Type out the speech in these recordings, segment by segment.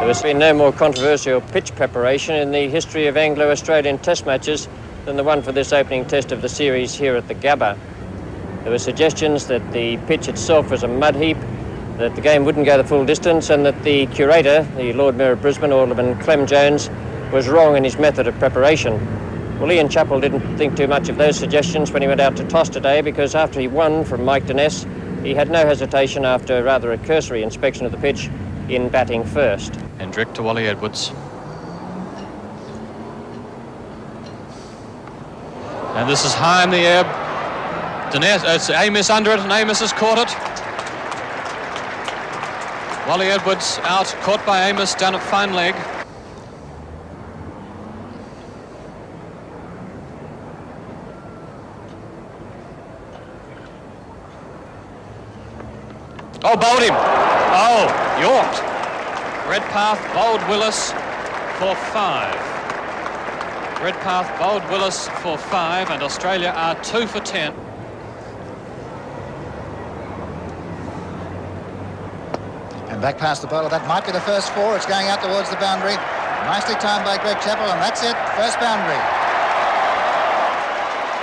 There has been no more controversial pitch preparation in the history of Anglo-Australian Test matches than the one for this opening test of the series here at the Gabba. There were suggestions that the pitch itself was a mud heap, that the game wouldn't go the full distance, and that the curator, the Lord Mayor of Brisbane, Alderman Clem Jones, was wrong in his method of preparation. Well, Ian Chappell didn't think too much of those suggestions when he went out to toss today, because after he won from Mike Deness, he had no hesitation after rather a cursory inspection of the pitch in batting first. Hendrick to Wally Edwards. And this is high in the air. Deness, it's Amos under it, and Amos has caught it. Wally Edwards out, caught by Amos down at fine leg. Oh, bowled him. Oh, yorked. Redpath bowled Willis for 5. Redpath bowled Willis for 5, and Australia are 2 for 10. And back past the bowler, that might be the first 4. It's going out towards the boundary. Nicely timed by Greg Chappell, and that's it. First boundary.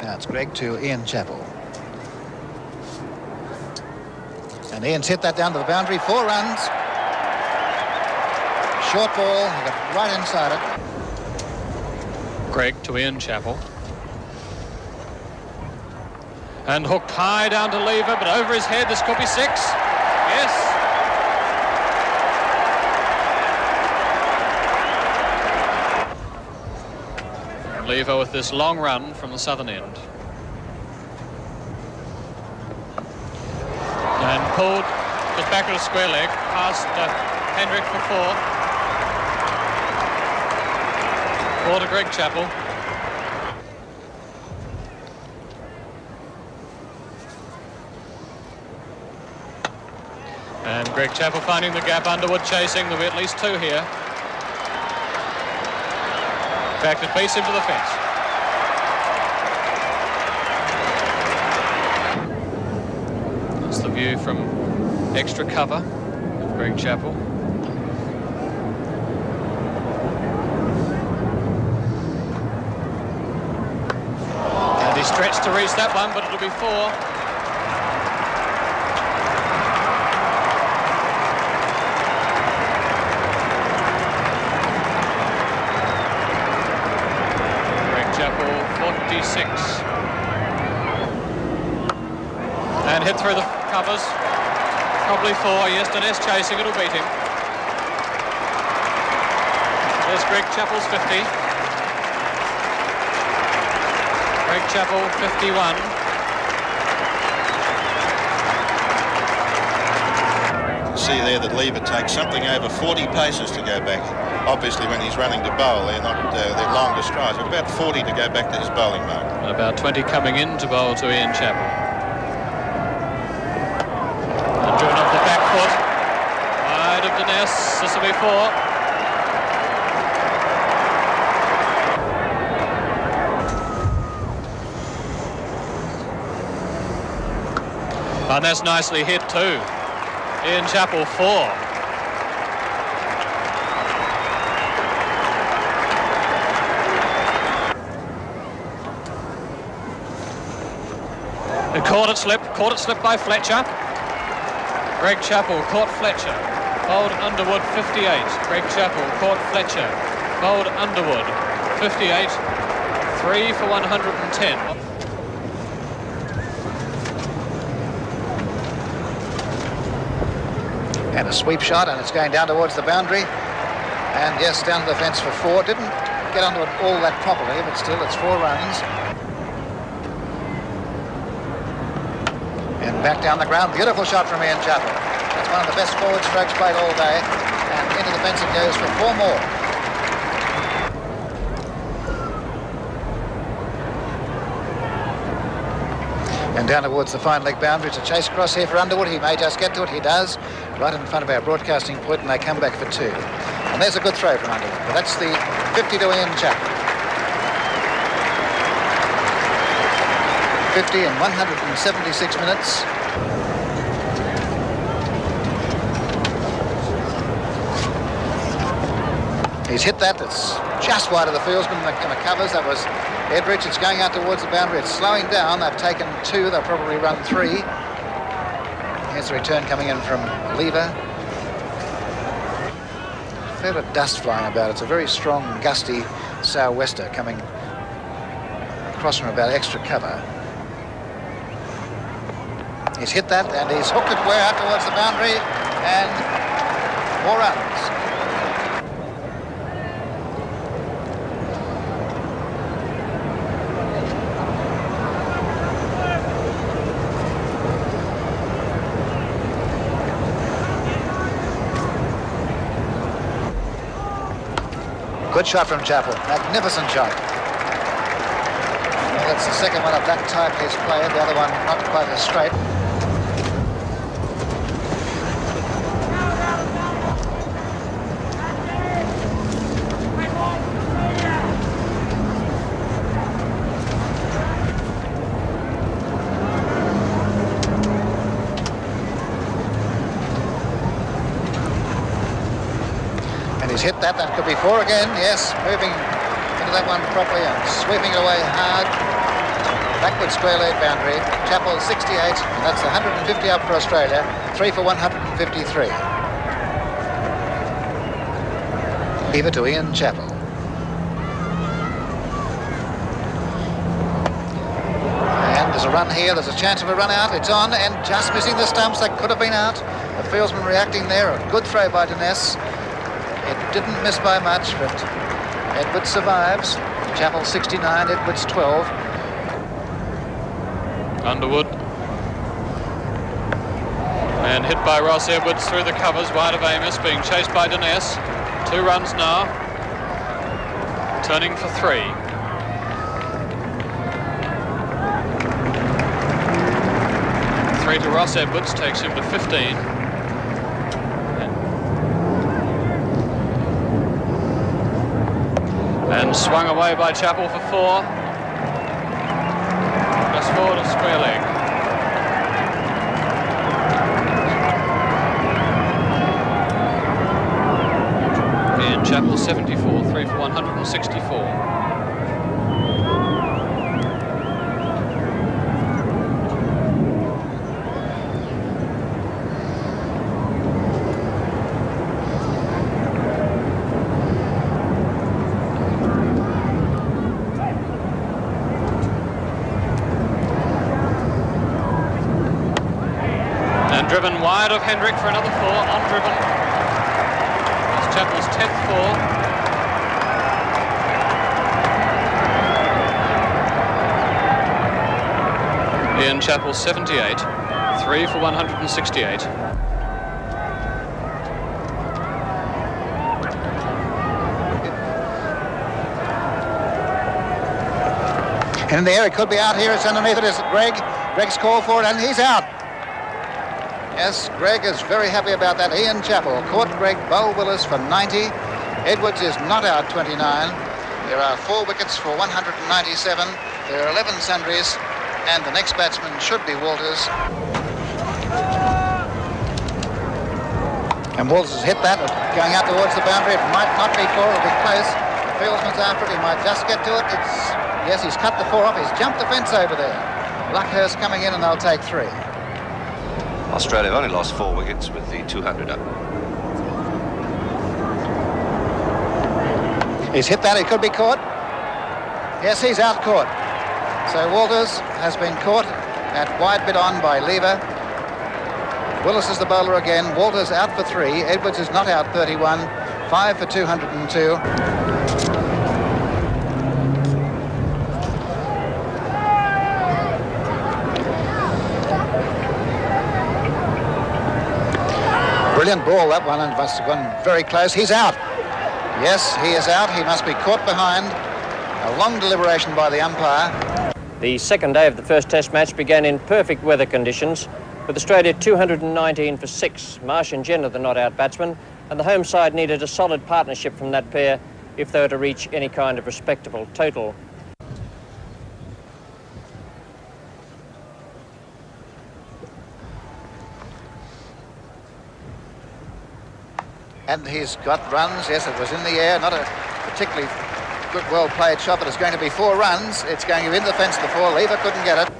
Now it's Greg to Ian Chappell. And Ian's hit that down to the boundary. 4 runs. Short ball, he got right inside it. Greg to Ian Chappell. And hooked high down to Lever, but over his head. This could be 6. Yes. Lever with this long run from the southern end. And pulled just back at a square leg past Hendrick for 4. 4 to Greg Chappell. And Greg Chappell finding the gap. Underwood chasing. There'll be at least 2 here. In fact, it beats him to the fence. That's the view from extra cover of Greg Chappell. And he stretched to reach that one, but it'll be 4. Chappell 46. And hit through the covers. Probably 4. Yes, Deness chasing, it'll beat him. There's Greg Chappell's 50. Greg Chappell 51. See there that Lever takes something over 40 paces to go back. Obviously, when he's running to bowl, they're not they're longer strides, but about 40 to go back to his bowling mark. And about 20 coming in to bowl to Ian Chappell. And driven off the back foot. Wide of Deness, this will be 4. And that's nicely hit too. Ian Chappell 4. And caught it slip by Fletcher. Greg Chappell caught Fletcher. Bowled Underwood 58. Greg Chappell caught Fletcher. Bowled Underwood 58. 3 for 110. And a sweep shot, and it's going down towards the boundary. And yes, down to the fence for 4. Didn't get onto it all that properly, but still it's 4 runs. And back down the ground. Beautiful shot from Ian Chappell. That's one of the best forward strokes played all day. And into the fence it goes for 4 more. And down towards the fine leg boundary. It's a chase across here for Underwood. He may just get to it. He does. Right in front of our broadcasting point, and they come back for 2. And there's a good throw from Underwood. But that's the 50 to Ian Chappell. 50 in 176 minutes. He's hit that. It's just wide of the fieldsman in the covers. That was Edridge. It's going out towards the boundary. It's slowing down. They've taken 2. They'll probably run 3. Here's the return coming in from Lever. A fair bit of dust flying about. It's a very strong, gusty sou'wester coming across from about extra cover. He's hit that, and he's hooked it way out towards the boundary, and 4 runs. Good shot from Chappell. Magnificent shot. Well, that's the second one of that type he's played. The other one not quite as straight. He's hit that, could be 4 again, yes, moving into that one properly and sweeping it away hard. Backward square leg boundary, Chappell 68, and that's 150 up for Australia, 3 for 153. Lever to Ian Chappell. And there's a run here, there's a chance of a run out, it's on, and just missing the stumps, that could have been out. The fieldsman reacting there, a good throw by Dines. It didn't miss by much, but Edwards survives. Chappell 69, Edwards 12. Underwood. And hit by Ross Edwards through the covers, wide of Amos, being chased by Dines. 2 runs now. Turning for 3. Three to Ross Edwards takes him to 15. And swung away by Chappell for 4. Just 4 to square leg. Ian Chappell 74, 3 for 164. Driven wide of Hendrick for another 4, undriven. That's Chappell's 10th 4. Ian Chappell 78, 3 for 168. And in the air, it could be out here. It's underneath it. Is Greg? Greg's called for it, and he's out. Yes, Greg is very happy about that. Ian Chappell caught Greg Bowell-Willis for 90. Edwards is not out 29. There are 4 wickets for 197. There are 11 sundries, and the next batsman should be Walters. And Walters has hit that, going out towards the boundary. It might not be 4, it'll be close. The fieldsman's after it, he might just get to it. Yes, he's cut the 4 off, he's jumped the fence over there. Luckhurst coming in, and they'll take 3. Australia have only lost 4 wickets with the 200 up. He's hit that, he could be caught. Yes, he's out caught. So Walters has been caught at wide bit on by Lever. Willis is the bowler again. Walters out for 3. Edwards is not out 31. 5 for 202. Brilliant ball, that one, and must have gone very close. He's out. Yes, he is out. He must be caught behind. A long deliberation by the umpire. The second day of the first Test match began in perfect weather conditions, with Australia 219 for 6. Marsh and Jenner the not-out batsmen, and the home side needed a solid partnership from that pair if they were to reach any kind of respectable total. And he's got runs. Yes, it was in the air. Not a particularly good, well-played shot, but it's going to be 4 runs. It's going to be in the fence the 4. Lever couldn't get it.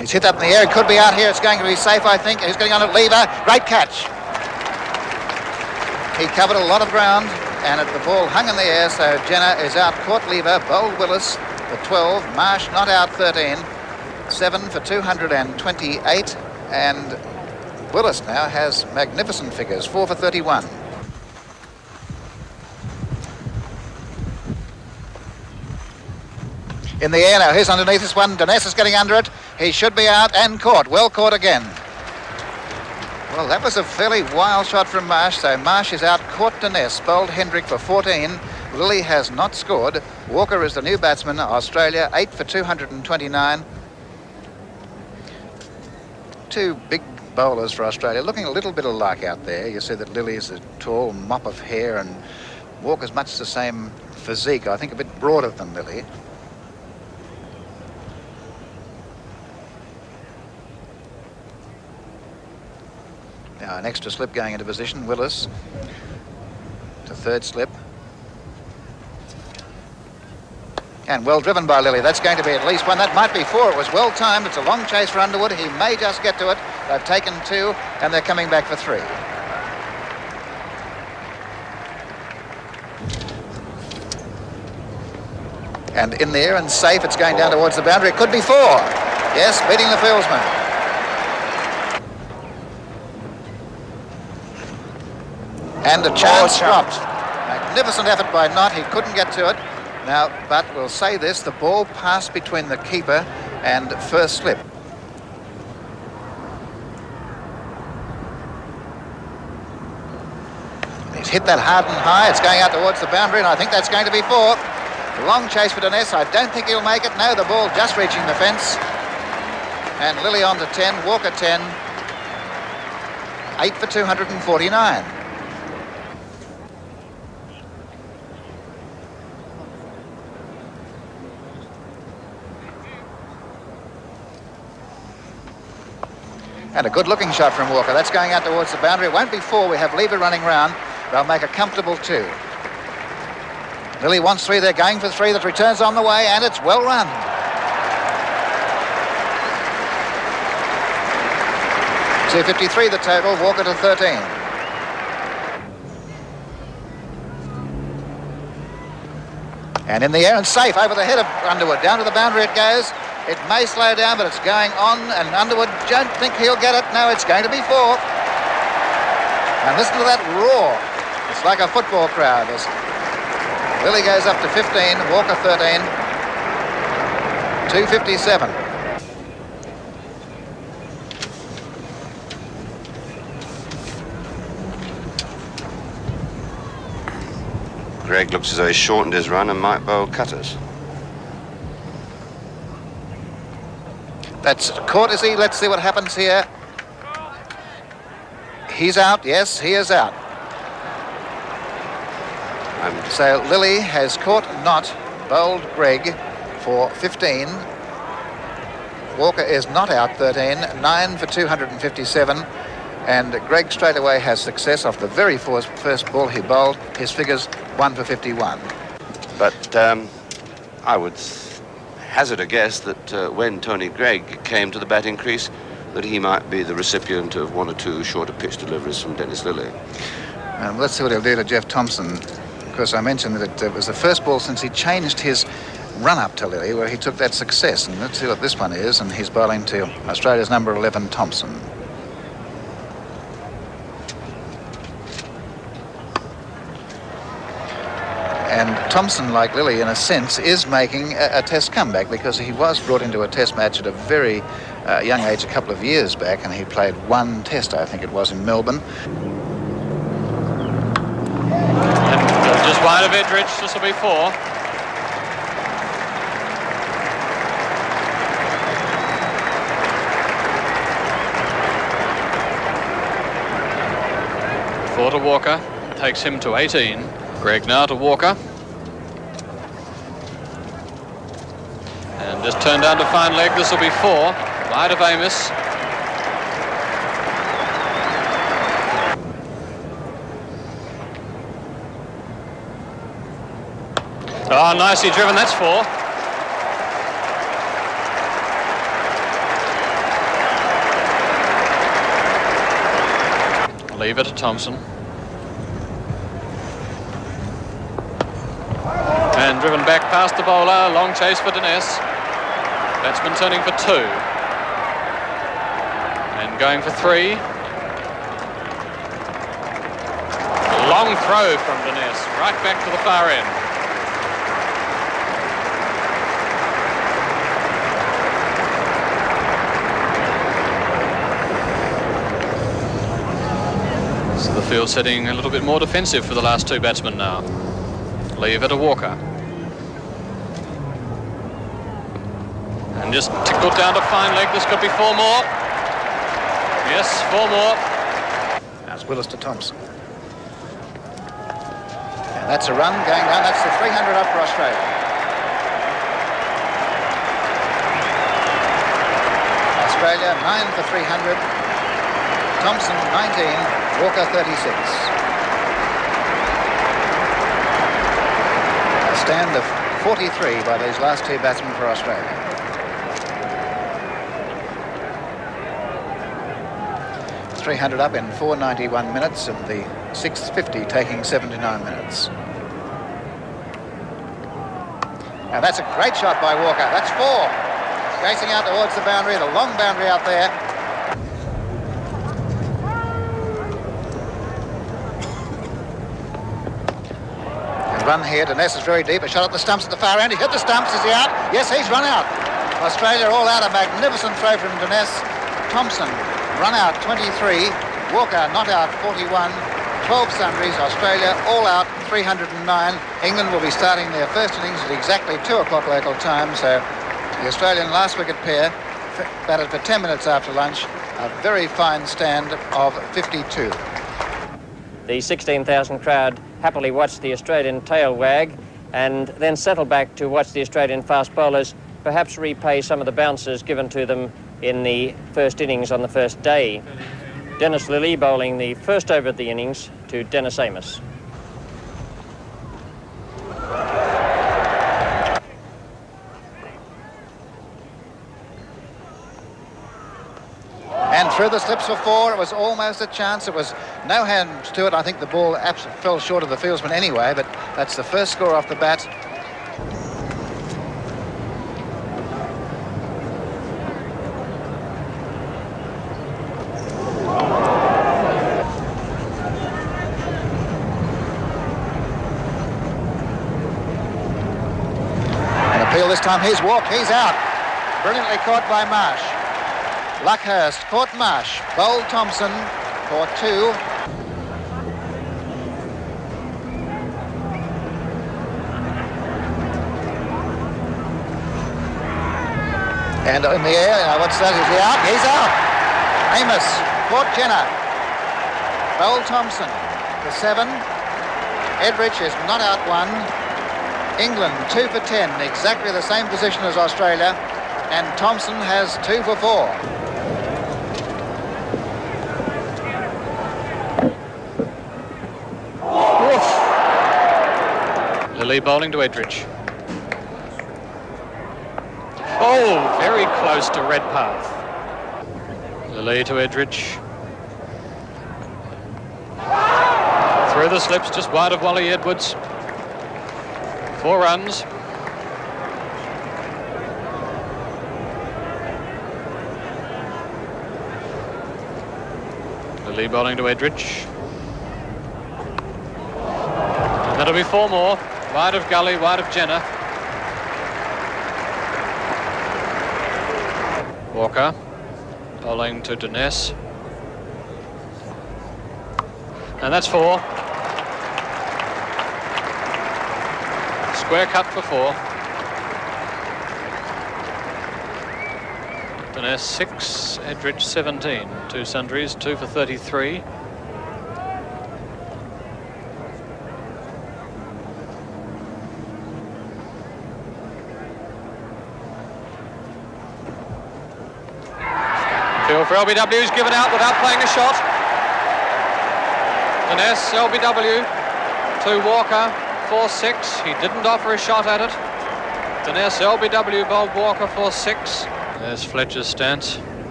He's hit up in the air. It could be out here. It's going to be safe, I think. He's getting on it. Lever. Great catch. He covered a lot of ground, and the ball hung in the air, so Jenner is out. Caught Lever. Bowled Willis for 12. Marsh not out 13. 7 for 228. And Willis now has magnificent figures. 4 for 31. In the air now, here's underneath this one. Donness is getting under it. He should be out and caught. Well caught again. Well, that was a fairly wild shot from Marsh. So Marsh is out, caught Donness, bowled Hendrick for 14. Lilly has not scored. Walker is the new batsman. Australia 8 for 229. 2 big bowlers for Australia, looking a little bit alike out there. You see that Lilly is a tall mop of hair and Walker's much the same physique. I think a bit broader than Lilly. Now an extra slip going into position. Willis to 3rd slip. And well driven by Lilly. That's going to be at least 1. That might be 4. It was well timed. It's a long chase for Underwood. He may just get to it. They've taken 2 and they're coming back for 3. And in there and safe. It's going down towards the boundary. It could be 4. Yes, beating the fieldsman. And a chance dropped. Magnificent effort by Knott. He couldn't get to it. Now, but we'll say this, the ball passed between the keeper and 1st slip. He's hit that hard and high. It's going out towards the boundary, and I think that's going to be 4. A long chase for Donness. I don't think he'll make it. No, the ball just reaching the fence. And Lilly on to 10, Walker 10. 8 for 249. And a good-looking shot from Walker. That's going out towards the boundary. It won't be 4. We have Lever running round. They'll make a comfortable 2. Lilly wants 3. They're going for 3. That returns on the way, and it's well run. .253 the total. Walker to 13. And in the air and safe over the head of Underwood. Down to the boundary it goes. It may slow down, but it's going on, and Underwood don't think he'll get it. No, it's going to be 4. And listen to that roar. It's like a football crowd. As Lilly goes up to 15, Walker 13, 257. Greg looks as though he's shortened his run and might bowl cutters. That's caught, is he? Let's see what happens here. He's out. Yes, he is out. So Lilly has caught Knott, bowled Greg for 15. Walker is not out 13, 9 for 257. And Greg straight away has success off the very first ball he bowled. His figures 1 for 51. But I would hazard a guess that when Tony Greig came to the batting crease, that he might be the recipient of 1 or 2 shorter pitch deliveries from Dennis Lilly. Let's see what he'll do to Jeff Thompson. Of course, I mentioned that it was the first ball since he changed his run-up to Lilly where he took that success. And let's see what this one is. And he's bowling to Australia's number 11, Thompson. And Thompson, like Lilly, in a sense, is making a test comeback because he was brought into a test match at a very young age a couple of years back, and he played 1 test, I think it was, in Melbourne. And just wide of Edridge, this will be 4. To Walker, takes him to 18. Greg now to Walker. And just turned down to fine leg. This will be 4. Wide of Amos. Oh, nicely driven, that's 4. Leave it to Thompson. And driven back past the bowler, long chase for Dines. Batsman turning for 2. And going for 3. Long throw from Dines, right back to the far end. So the field setting a little bit more defensive for the last 2 batsmen now. Leave it to Walker. And just tickled down to fine leg. This could be 4 more. Yes, 4 more. That's Willis to Thompson. And that's a run going down. That's the 300 up for Australia. Australia 9 for 300. Thompson 19. Walker 36. A stand of 43 by these last 2 batsmen for Australia. It's 300 up in 4:91 minutes and the 650 taking 79 minutes. And that's a great shot by Walker. That's 4. Chasing out towards the boundary, the long boundary out there. Run here, Dines is very deep, a shot at the stumps at the far end, he hit the stumps, is he out? Yes, he's run out. Australia all out, a magnificent throw from Dines. Thompson run out 23, Walker not out 41, 12 sundries, Australia all out 309. England will be starting their first innings at exactly 2 o'clock local time, so the Australian last wicket pair batted for 10 minutes after lunch, a very fine stand of 52. The 16,000 crowd happily watched the Australian tail wag and then settled back to watch the Australian fast bowlers perhaps repay some of the bounces given to them in the first innings on the first day. Dennis Lillee bowling the first over of the innings to Dennis Amos. And through the slips for 4, it was almost a chance. It was no hand to it. I think the ball fell short of the fieldsman anyway, but that's the first score off the bat. An appeal this time. Here's Walk. He's out. Brilliantly caught by Marsh. Luckhurst caught Marsh, bowled Thompson for 2. And in the air, what's that? Is he out? He's out. Amos caught Jenner, bowled Thompson for 7. Edrich is not out 1. England 2 for 10, exactly the same position as Australia, and Thompson has 2 for 4. Lillee bowling to Edrich. Oh, very close to Redpath. Lillee to Edrich. Through the slips, just wide of Wally Edwards. 4 runs. Lillee bowling to Edrich. And that'll be 4 more. Wide of Gully, wide of Jenner. Walker bowling to Dines. And that's 4. Square cut for 4. Dines 6, Edrich 17. 2 sundries, 2 for 33. Field for LBW is given out without playing a shot. Dines, LBW to Walker 4-6. He didn't offer a shot at it. Dennis LBW bowled Walker for 6. There's Fletcher's stance.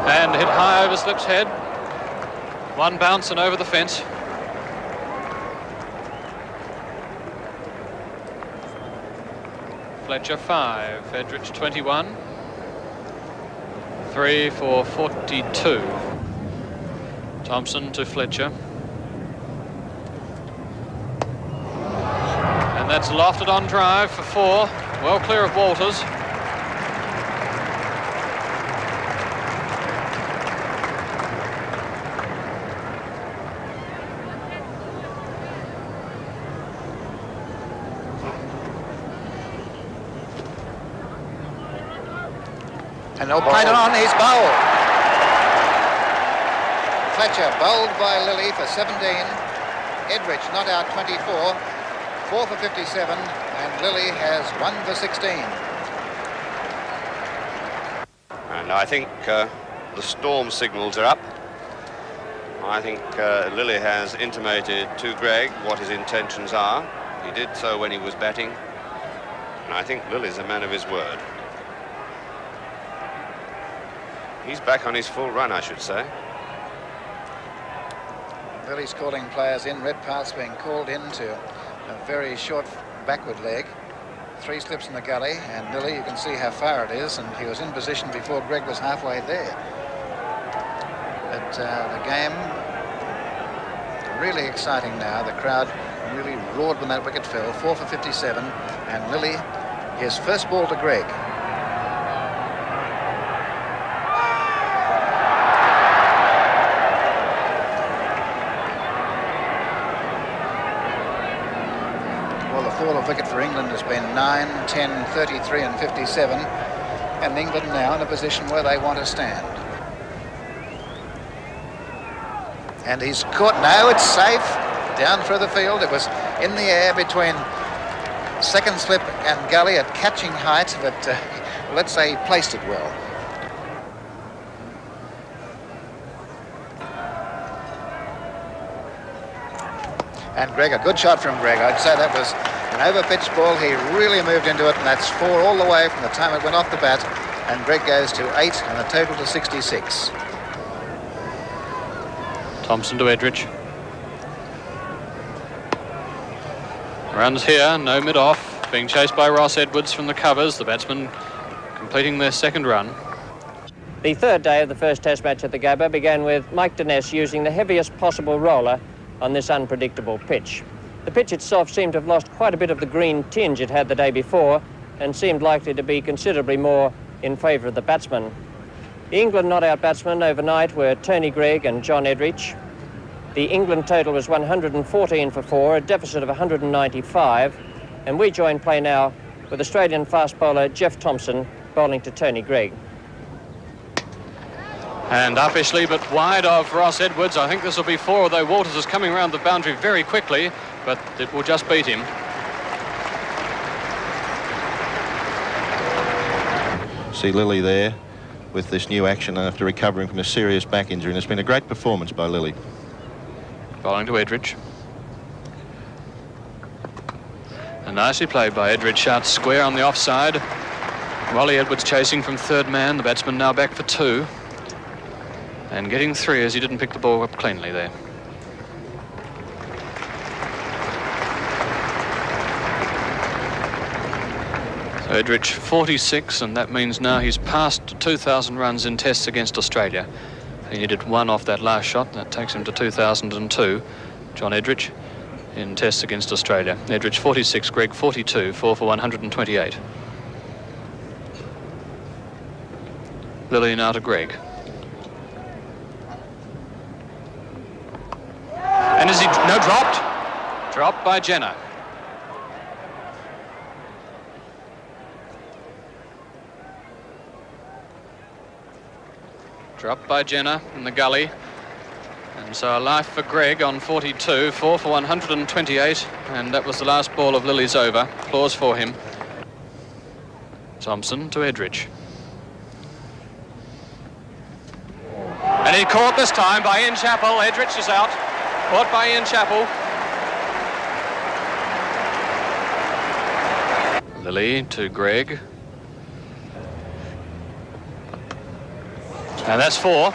And hit high over Slip's head. One bounce and over the fence. Fletcher 5, Edrich 21. 3 for 42. Thompson to Fletcher. And that's lofted on drive for 4. Well clear of Walters. And they'll play it on, he's bowled. Fletcher bowled by Lilly for 17. Edrich not out 24. 4 for 57, and Lilly has 1 for 16. And I think the storm signals are up. I think Lilly has intimated to Gregg what his intentions are. He did so when he was batting. And I think Lilly's a man of his word. He's back on his full run, I should say. Lilly's calling players in. Redpath's being called into a very short backward leg. 3 slips in the gully, and Lilly, you can see how far it is, and he was in position before Gregg was halfway there. But the game really exciting now. The crowd really roared when that wicket fell. 4 for 57, and Lilly, his first ball to Gregg. Fall of wicket for England has been 9, 10, 33 and 57, and England now in a position where they want to stand. And he's caught. No, it's safe. Down through the field. It was in the air between second slip and gully at catching height, but let's say he placed it well. And Gregg, a good shot from Gregg. I'd say that was an over-pitched ball. He really moved into it, and that's 4 all the way from the time it went off the bat. And Gregg goes to 8 and a total to 66. Thompson to Edrich. Runs here, no mid-off. Being chased by Ross Edwards from the covers. The batsmen completing their second run. The third day of the first Test match at the Gabba began with Mike Dennis using the heaviest possible roller on this unpredictable pitch. The pitch itself seemed to have lost quite a bit of the green tinge it had the day before and seemed likely to be considerably more in favour of the batsmen. The England not-out batsmen overnight were Tony Gregg and John Edrich. The England total was 114 for 4, a deficit of 195, and we join play now with Australian fast bowler Jeff Thompson bowling to Tony Gregg. And uppishly but wide of Ross Edwards. I think this will be 4, although Walters is coming around the boundary very quickly, but it will just beat him. See Lilly there with this new action after recovering from a serious back injury, and it's been a great performance by Lilly. Bowling to Edrich. And nicely played by Edrich. Shot square on the offside. Wally Edwards chasing from third man. The batsman now back for 2. And getting 3 as he didn't pick the ball up cleanly there. So Edrich 46, and that means now he's passed 2,000 runs in tests against Australia. He needed 1 off that last shot. That takes him to 2002. John Edrich in tests against Australia. Edrich 46, Gregg 42, 4 for 128. Lilly now to Gregg. And is he, no, dropped? Dropped by Jenner. Dropped by Jenner in the gully. And so a life for Gregg on 42, 4 for 128, and that was the last ball of Lilly's over. Applause for him. Thompson to Edrich. He caught this time by Ian Chappell. Edrich is out. Caught by Ian Chappell. Lilly to Gregg. And that's 4.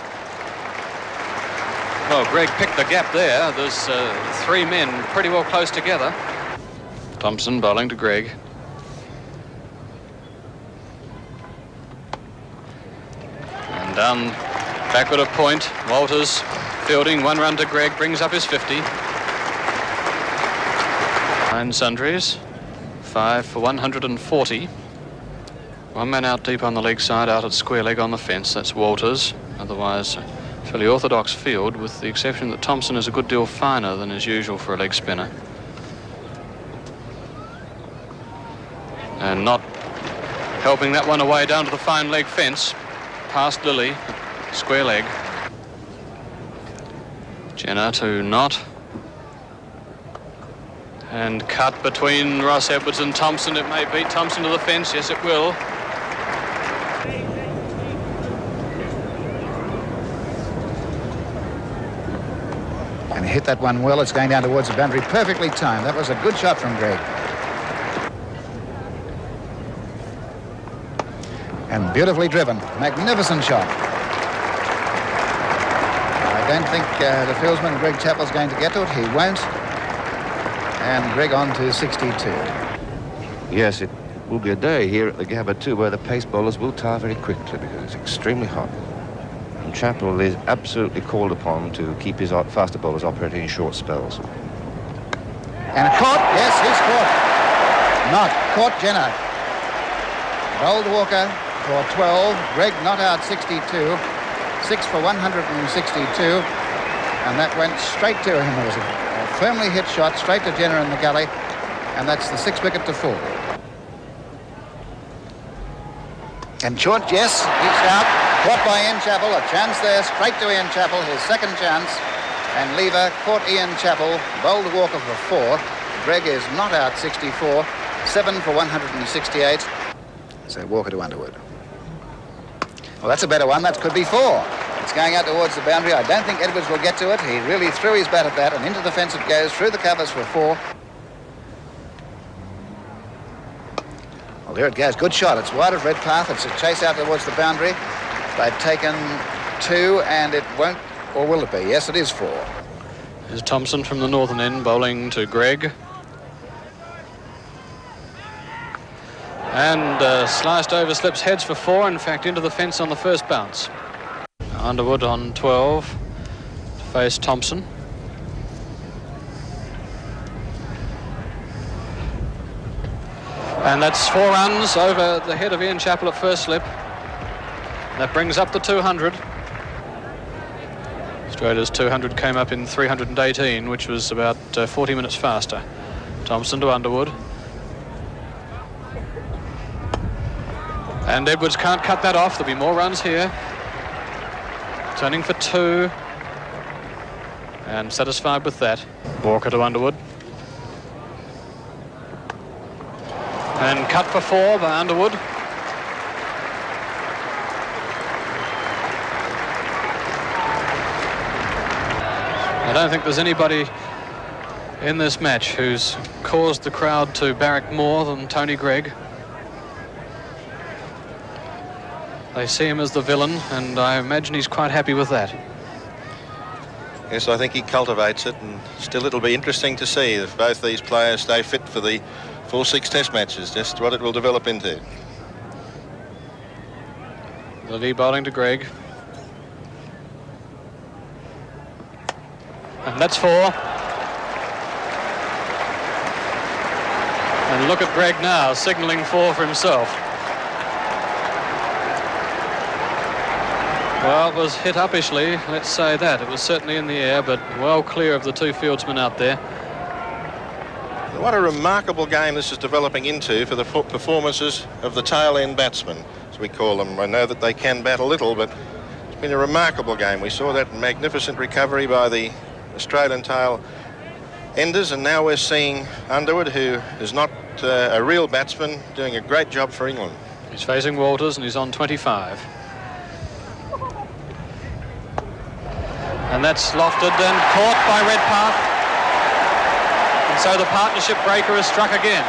Well, Gregg picked the gap there. There's 3 men pretty well close together. Thompson bowling to Gregg. And down backward of point. Walters fielding. 1 run to Gregg. Brings up his 50. 9 sundries. 5 for 140. 1 man out deep on the leg side, out at square leg on the fence. That's Walters. Otherwise, fairly orthodox field, with the exception that Thompson is a good deal finer than is usual for a leg spinner. And not helping that one away down to the fine leg fence. Past Lilly, square leg. Jenner to Knott. And cut between Ross Edwards and Thompson. It may beat Thompson to the fence. Yes, it will. And he hit that one well. It's going down towards the boundary. Perfectly timed. That was a good shot from Gregg. And beautifully driven. Magnificent shot. I don't think the fieldsman, Greg Chappell's, going to get to it. He won't. And Gregg on to 62. Yes, it will be a day here at the Gabba too where the pace bowlers will tire very quickly because it's extremely hot. And Chappell is absolutely called upon to keep his faster bowlers operating in short spells. And caught. Yes, he's caught. Not caught Jenner. Bowled Walker for 12. Gregg not out 62. 6 for 162. And that went straight to him. It was a firmly hit shot straight to Jenner in the gully, and that's the 6th wicket to fall. And short, yes, he's out. Caught by Ian Chappell. A chance there, straight to Ian Chappell, his second chance. And Lever caught Ian Chappell, bowled Walker for 4. Gregg is not out 64. 7 for 168. So Walker to Underwood. Well, that's a better one. That could be 4. It's going out towards the boundary. I don't think Edwards will get to it. He really threw his bat at that, and into the fence it goes, through the covers for 4. Well, there it goes. Good shot. It's wide of Redpath. It's a chase out towards the boundary. They've taken 2, and it won't, or will it be? Yes, it is 4. Here's Thompson from the northern end bowling to Gregg. And sliced over, slips heads for 4, in fact, into the fence on the first bounce. Underwood on 12 to face Thompson. And that's 4 runs over the head of Ian Chappell at first slip. That brings up the 200. Australia's 200 came up in 318, which was about 40 minutes faster. Thompson to Underwood. And Edwards can't cut that off. There'll be more runs here. Turning for 2. And satisfied with that. Walker to Underwood. And cut for 4 by Underwood. I don't think there's anybody in this match who's caused the crowd to barrack more than Tony Gregg. They see him as the villain, and I imagine he's quite happy with that. Yes, I think he cultivates it, and still it'll be interesting to see if both these players stay fit for the full 6 test matches, just what it will develop into. Lilly bowling to Gregg. And that's 4. And look at Gregg now, signalling 4 for himself. Well, it was hit uppishly, let's say that. It was certainly in the air, but well clear of the 2 fieldsmen out there. What a remarkable game this is developing into for the performances of the tail-end batsmen, as we call them. I know that they can bat a little, but it's been a remarkable game. We saw that magnificent recovery by the Australian tail enders, and now we're seeing Underwood, who is not a real batsman, doing a great job for England. He's facing Walters, and he's on 25. And that's lofted and caught by Redpath. And so the partnership breaker is struck again.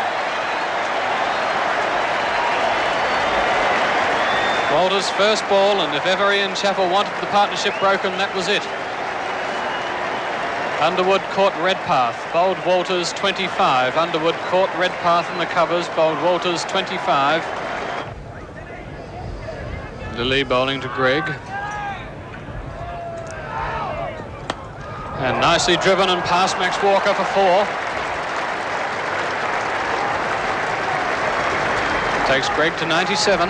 Walters' first ball, and if ever Ian Chappell wanted the partnership broken, that was it. Underwood caught Redpath, bowled Walters 25. Underwood caught Redpath in the covers, bowled Walters 25. Lilly bowling to Gregg. And nicely driven and past Max Walker for 4. Takes Gregg to 97.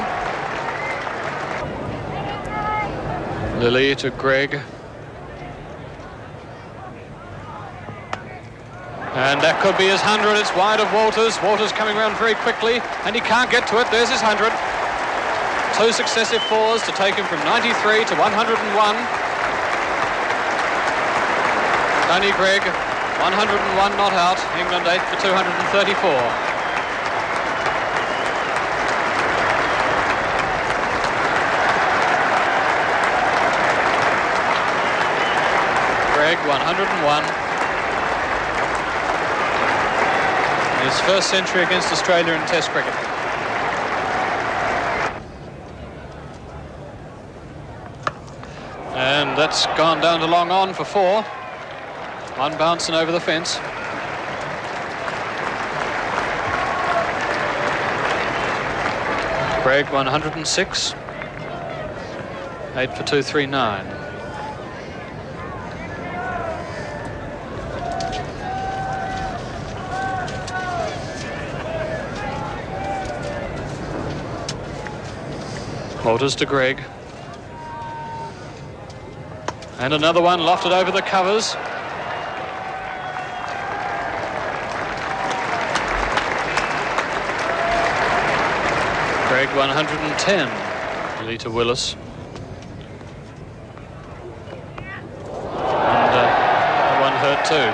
Lilly to Gregg. And that could be his 100. It's wide of Walters. Walters coming around very quickly, and he can't get to it. There's his 100. 2 successive 4s to take him from 93 to 101. Tony Gregg, 101 not out. England 8 for 234. Gregg, 101. His first century against Australia in Test cricket. And that's gone down to long on for 4. 1 bouncing over the fence. Gregg 106. 8 for 239. Walters to Gregg. And another one lofted over the covers. Gregg 110. Lilly to Willis. And that one hurt too.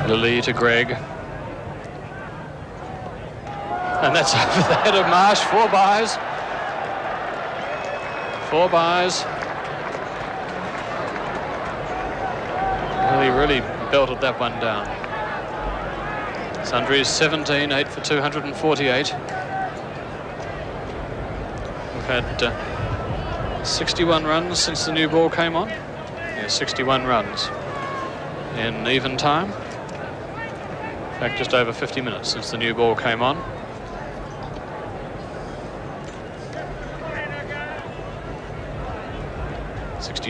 Lilly to Gregg. And that's over the head of Marsh. 4 byes. 4 byes. Really belted that one down. Sundry's 17, 8 for 248. We've had 61 runs since the new ball came on. Yeah, 61 runs in even time. In fact, just over 50 minutes since the new ball came on.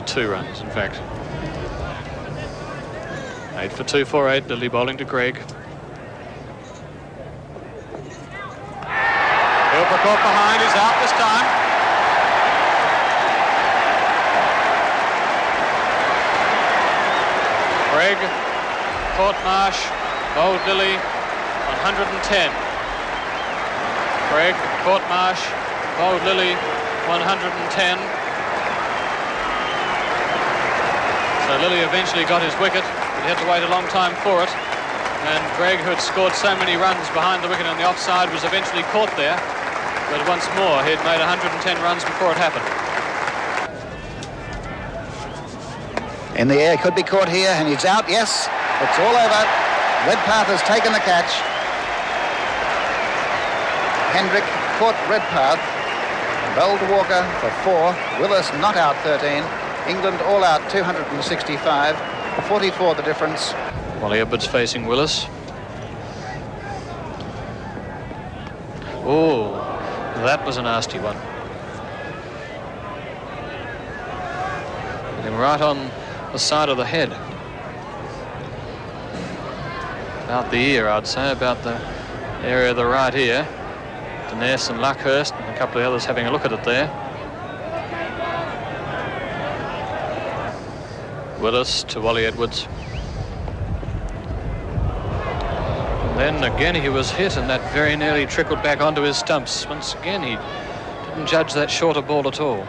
Two runs, in fact. 8 for 248. Lilly bowling to Gregg. Hilper caught behind. He's out this time. Gregg caught Marsh. Bowled Lilly 110. Gregg caught Marsh. Bowled Lilly 110. So Lilly eventually got his wicket, but he had to wait a long time for it. And Gregg, who had scored so many runs behind the wicket on the offside, was eventually caught there. But once more, he had made 110 runs before it happened. In the air, could be caught here, and he's out, yes. It's all over. Redpath has taken the catch. Hendrick caught Redpath. Bowled Walker for 4. Willis not out 13. England all out 265, 44 the difference. Wally Edwards facing Willis. Oh, that was a nasty one. Hit him right on the side of the head. About the ear, I'd say, about the area of the right ear. Denness and Luckhurst and a couple of others having a look at it there. Willis to Wally Edwards. And then again he was hit, and that very nearly trickled back onto his stumps. Once again he Didn't judge that shorter ball at all.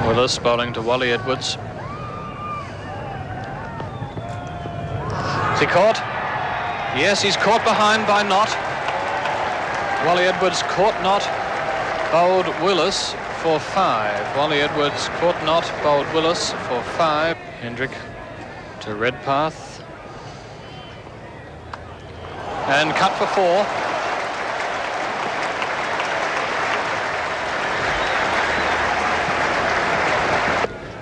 Willis bowling to Wally Edwards. Is he caught? Yes, he's caught behind by Knott. Wally Edwards caught Knott, bowled Willis for 5. Wally Edwards caught Knott, bowled Willis for 5. Hendrick to Redpath. And cut for 4.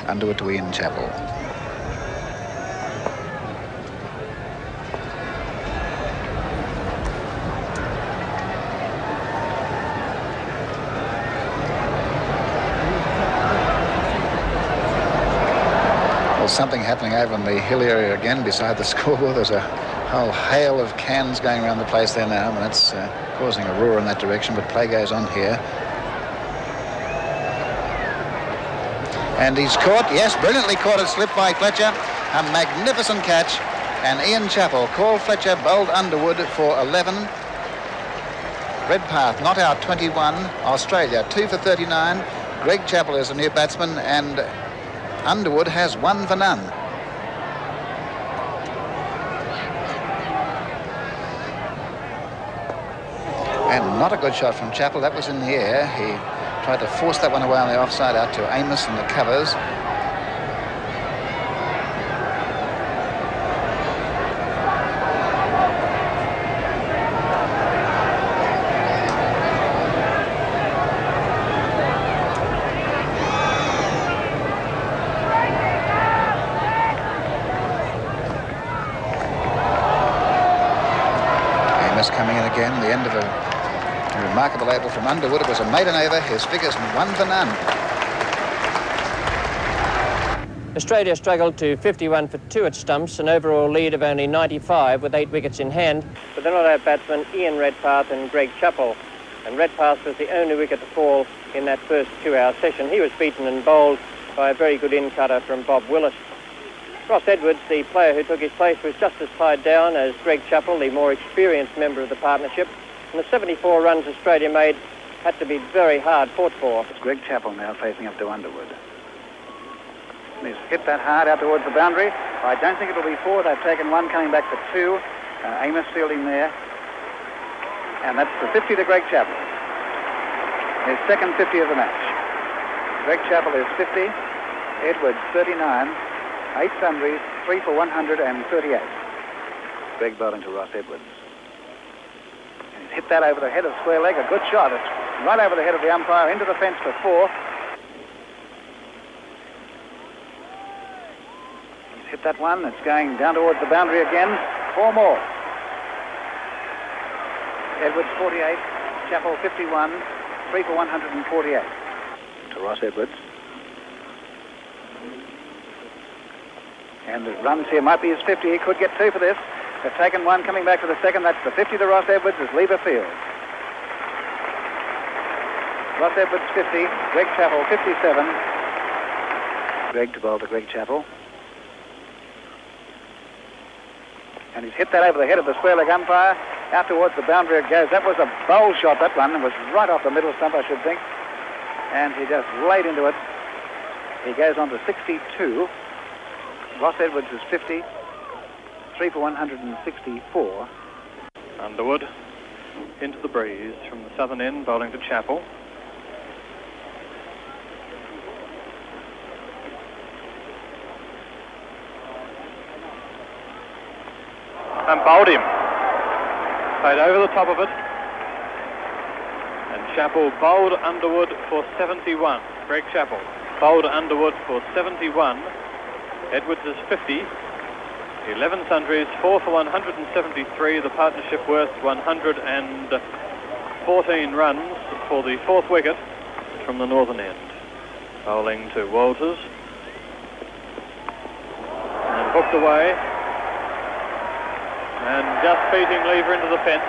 Underwood to Ian Chappell. There's something happening over in the hill area again beside the scoreboard. There's a whole hail of cans going around the place there now, and that's causing a roar in that direction, but play goes on here. And he's caught, yes, brilliantly caught, it slipped by Fletcher. A magnificent catch. And Ian Chappell called Fletcher, bowled Underwood for 11. Redpath not out 21. Australia 2 for 39. Greg Chappell is a new batsman, and Underwood has 1 for none. And not a good shot from Chappell. That was in the air. He tried to force that one away on the offside out to Amos and the covers. Amos coming in again, the end of a remarkable able from Underwood. It was a maiden over. His figures 1 for none. Australia struggled to 51 for 2 at stumps, an overall lead of only 95 with 8 wickets in hand. But they're not out batsmen Ian Redpath and Greg Chappell. And Redpath was the only wicket to fall in that first 2-hour session. He was beaten and bowled by a very good in-cutter from Bob Willis. Ross Edwards, the player who took his place, was just as tied down as Greg Chappell, the more experienced member of the partnership. And the 74 runs Australia made had to be very hard fought for. It's Greg Chappell now facing up to Underwood. And he's hit that hard out towards the boundary. I don't think it'll be 4. They've taken 1 coming back for 2. Amos fielding there. And that's the 50 to Greg Chappell. His second 50 of the match. Greg Chappell is 50. Edwards 39. 8 sundries, 3 for 138. Greg bowling to Ross Edwards. Hit that over the head of square leg, a good shot. It's right over the head of the umpire, into the fence for 4. He's hit that one, it's going down towards the boundary again. 4 more. Edwards 48, Chappell 51, 3 for 148. To Ross Edwards. And the runs here might be his 50, he could get 2 for this. They've taken 1, coming back for the second. That's the 50 to Ross Edwards as Lever fields. Ross Edwards 50, Greg Chappell 57. Greg to bowl to Greg Chappell. And he's hit that over the head of the square leg umpire. Out towards the boundary it goes. That was a bowl shot, that one. It was right off the middle stump, I should think. And he just laid into it. He goes on to 62. Ross Edwards is 50. 3 for 164. Underwood into the breeze from the southern end, bowling to Chappell. And bowled him. Played over the top of it. And Chappell bowled Underwood for 71. Greg Chappell bowled Underwood for 71. Edwards is 50. 11 sundries, 4 for 173, the partnership worth 114 runs for the 4th wicket from the northern end. Bowling to Walters. And hooked away. And just beating Lever into the fence.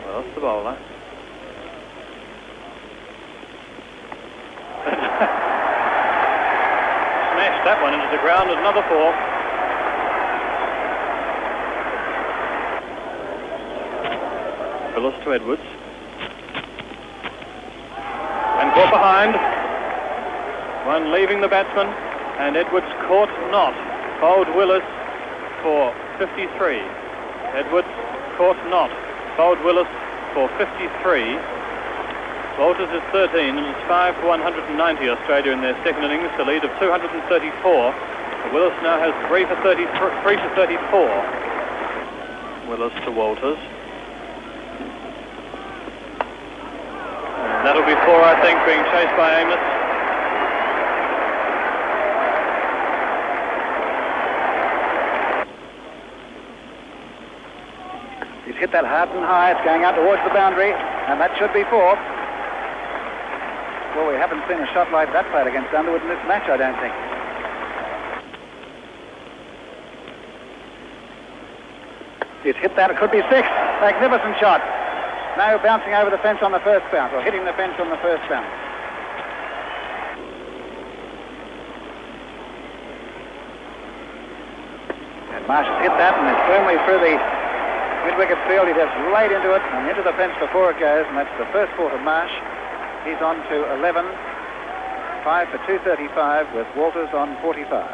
Well, that's the bowler. one into the ground, and another 4. Willis to Edwards. And caught behind. One leaving the batsman, and Edwards caught not. Bowled Willis for 53. Edwards caught not. Bowled Willis for 53. Walters is 13 and it's 5 for 190 Australia in their second innings, the lead of 234. Willis now has 3 for 34. Willis to Walters. And that'll be 4, I think, being chased by Amos. He's hit that hard and high. It's going out towards the boundary, and that should be 4. Well, we haven't seen a shot like that played against Underwood in this match, I don't think. He's hit that. It could be 6. Magnificent shot. Now bouncing over the fence on the first bounce, or hitting the fence on the first bounce. And Marsh has hit that, and it's firmly through the mid-wicket field. He just laid into it and into the fence before it goes, and that's the first 4 to Marsh. He's on to 11, 5 for 235 with Walters on 45.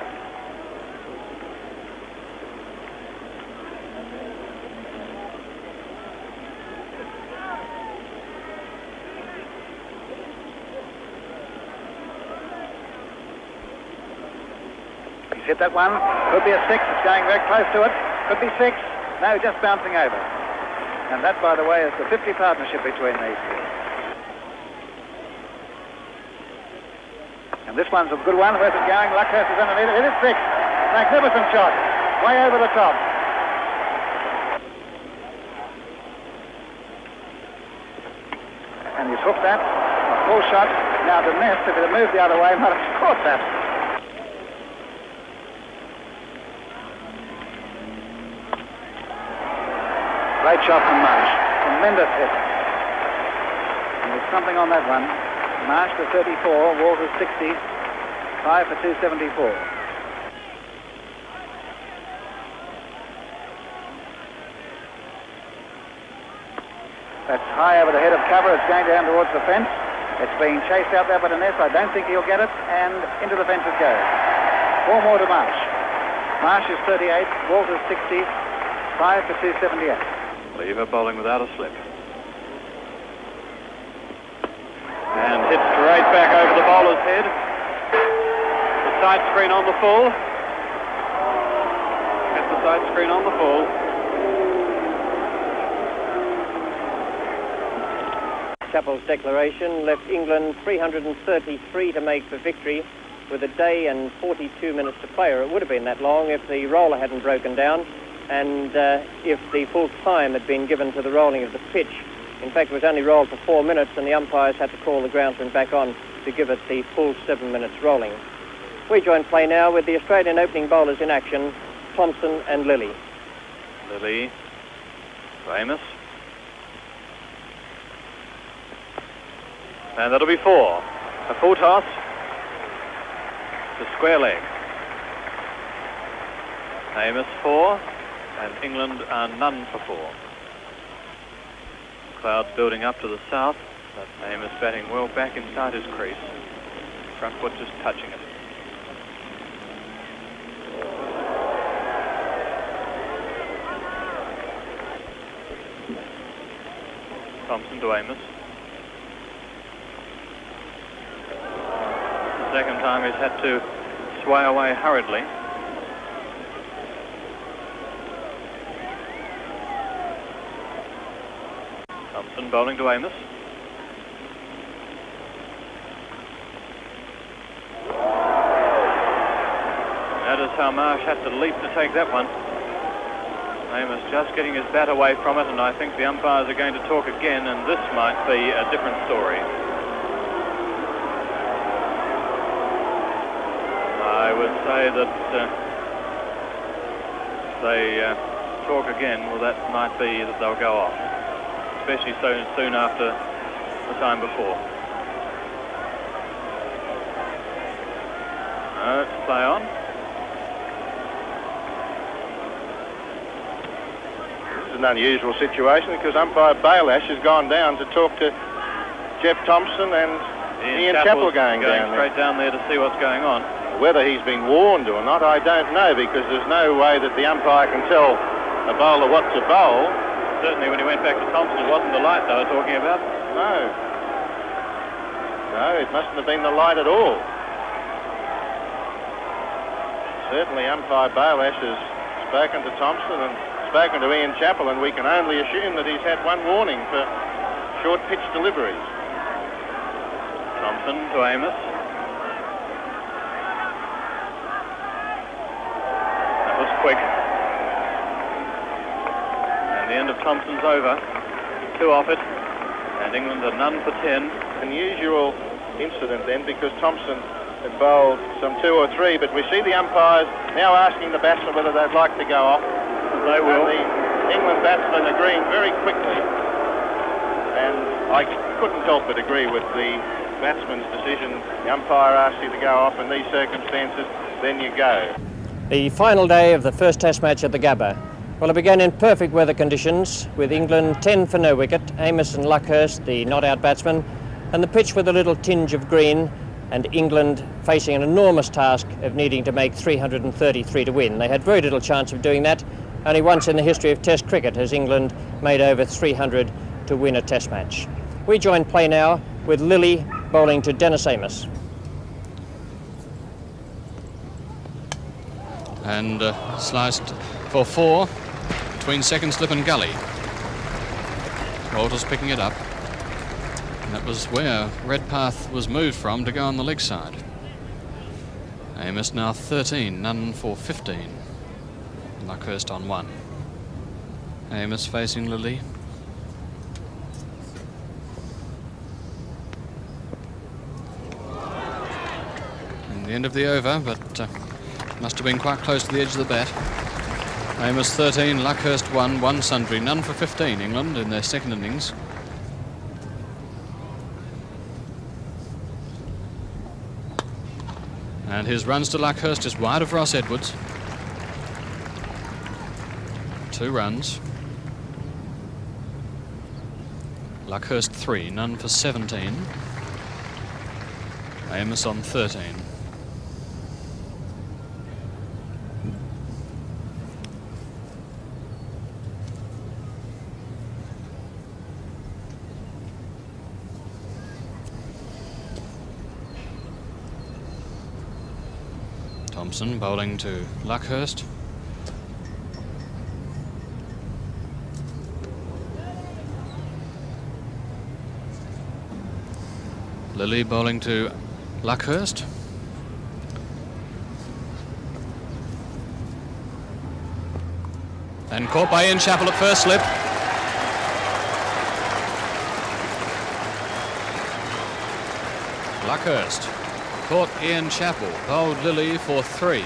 He's hit that one. Could be a 6. It's going very close to it. Could be 6. No, just bouncing over. And that, by the way, is the 50 partnership between these two. And this one's a good one. Where's it going? Luckhurst is underneath it. It is 6. Magnificent shot. Way over the top. And he's hooked that. A full shot. Now the nest, if it had moved the other way, might have caught that. Great shot from Marsh. Tremendous hit. And there's something on that one. Marsh to 34, Walters 60, 5 for 274. That's high over the head of cover. It's going down towards the fence. It's being chased out there by the nest. I don't think he'll get it. And into the fence it goes. 4 more to Marsh. Marsh is 38, Walters 60, 5 for 278. Lever bowling without a slip. And hit straight back over the bowler's head. The side screen on the full. Hit the side screen on the full. Chappell's declaration left England 333 to make for victory with a day and 42 minutes to play, or it would have been that long if the roller hadn't broken down and if the full time had been given to the rolling of the pitch. In fact, it was only rolled for 4 minutes and the umpires had to call the groundsman back on to give it the full 7 minutes rolling. We join play now with the Australian opening bowlers in action, Thompson and Lilly. Lilly to Amos. And that'll be 4. A full toss to square leg. Amos 4, and England are none for 4. Clouds building up to the south, but Amos batting well back inside his crease. Front foot just touching it. Thompson to Amos. The second time he's had to sway away hurriedly. Thompson bowling to Amos. That is how Marsh had to leap to take that one. Amos just getting his bat away from it, and I think the umpires are going to talk again, and this might be a different story. I would say that they talk again, well, that might be that they'll go off, especially so soon after the time before. Let's play on. an unusual situation because umpire Baylash has gone down to talk to Jeff Thompson and Ian Chappell going down straight down there to see what's going on. Whether he's been warned or not, I don't know, because there's no way that the umpire can tell a bowler what to bowl. Certainly when he went back to Thompson, it wasn't the light they were talking about. No, it mustn't have been the light at all. Certainly umpire Baylash has spoken to Thompson and spoken to Ian Chappell, and we can only assume that he's had one warning for short pitch deliveries. Thompson to Amos. That was quick. And the end of Thompson's over. 2 off it. And England are none for 10. Unusual incident then, because Thompson had bowled some 2 or 3, but we see the umpires now asking the batsmen whether they'd like to go off. They will. And the England batsmen agreeing very quickly. And I couldn't help but agree with the batsman's decision. The umpire asks you to go off in these circumstances, then you go. The final day of the first Test match at the Gabba. Well, it began in perfect weather conditions, with England 10 for no wicket, Amos and Luckhurst, the not-out batsmen, and the pitch with a little tinge of green, and England facing an enormous task of needing to make 333 to win. They had very little chance of doing that. Only once in the history of Test cricket has England made over 300 to win a Test match. We join play now with Lillee bowling to Dennis Amos. And sliced for 4 between second slip and gully. Walters picking it up. And that was where Redpath was moved from to go on the leg side. Amos now 13, none for 15. Luckhurst on 1. Amos facing Lillee. And the end of the over, but must have been quite close to the edge of the bat. Amos 13, Luckhurst 1, 1 sundry, none for 15, England in their second innings. And his runs to Luckhurst is wide of Ross Edwards. 2 runs. Luckhurst 3, none for 17. Amos on 13. Thompson bowling to Luckhurst. Lillee bowling to Luckhurst. And caught by Ian Chappell at first slip. Luckhurst caught Ian Chappell, bowled Lillee for 3.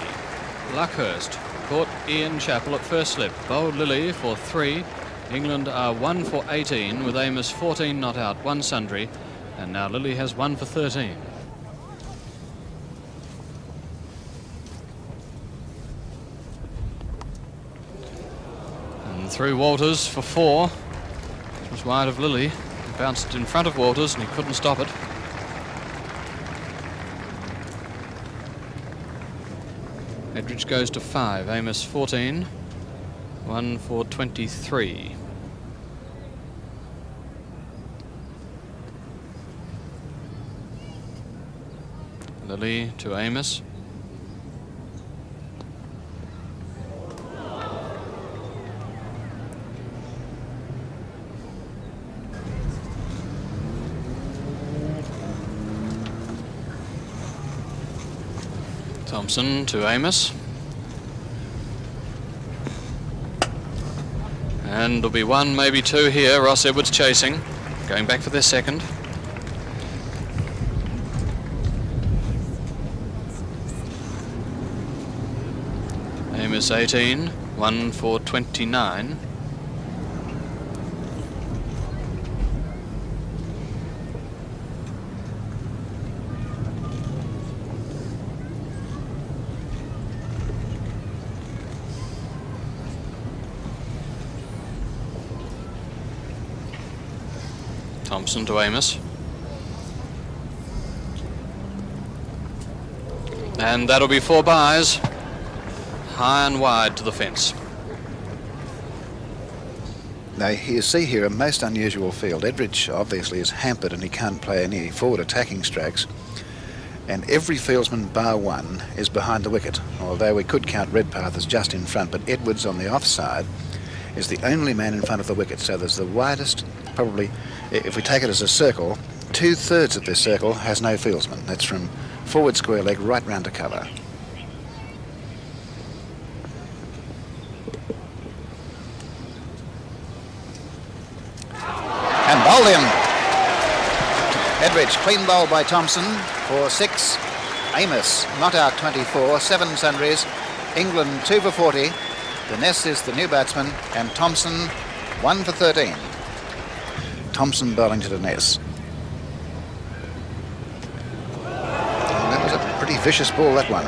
Luckhurst caught Ian Chappell at first slip, bowled Lillee for 3. England are 1 for 18 with Amos 14 not out, 1 sundry, and now Lillee has 1 for 13. And through Walters for 4. It was wide of Lillee. It bounced in front of Walters and he couldn't stop it. Edridge goes to 5, Amos 14, 1 for 23. Lillee to Amos. Thompson to Amos. And there'll be 1, maybe 2 here. Ross Edwards chasing, going back for their second. Amos 18, 1 for 29. Thompson to Amos. And that'll be 4 byes. High and wide to the fence. Now, you see here a most unusual field. Edridge obviously is hampered and he can't play any forward attacking strokes. And every fieldsman bar one is behind the wicket, although we could count Redpath as just in front, but Edwards on the offside is the only man in front of the wicket. So there's the widest, probably, if we take it as a circle, 2/3 of this circle has no fieldsman. That's from forward square leg right round to cover. And bowled him. Edridge, clean bowl by Thompson for 6. Amos, not out 24, 7 sundries. England 2 for 40. Denness is the new batsman, and Thompson 1 for 13. Thompson bowling to Denness. That was a pretty vicious ball, that one.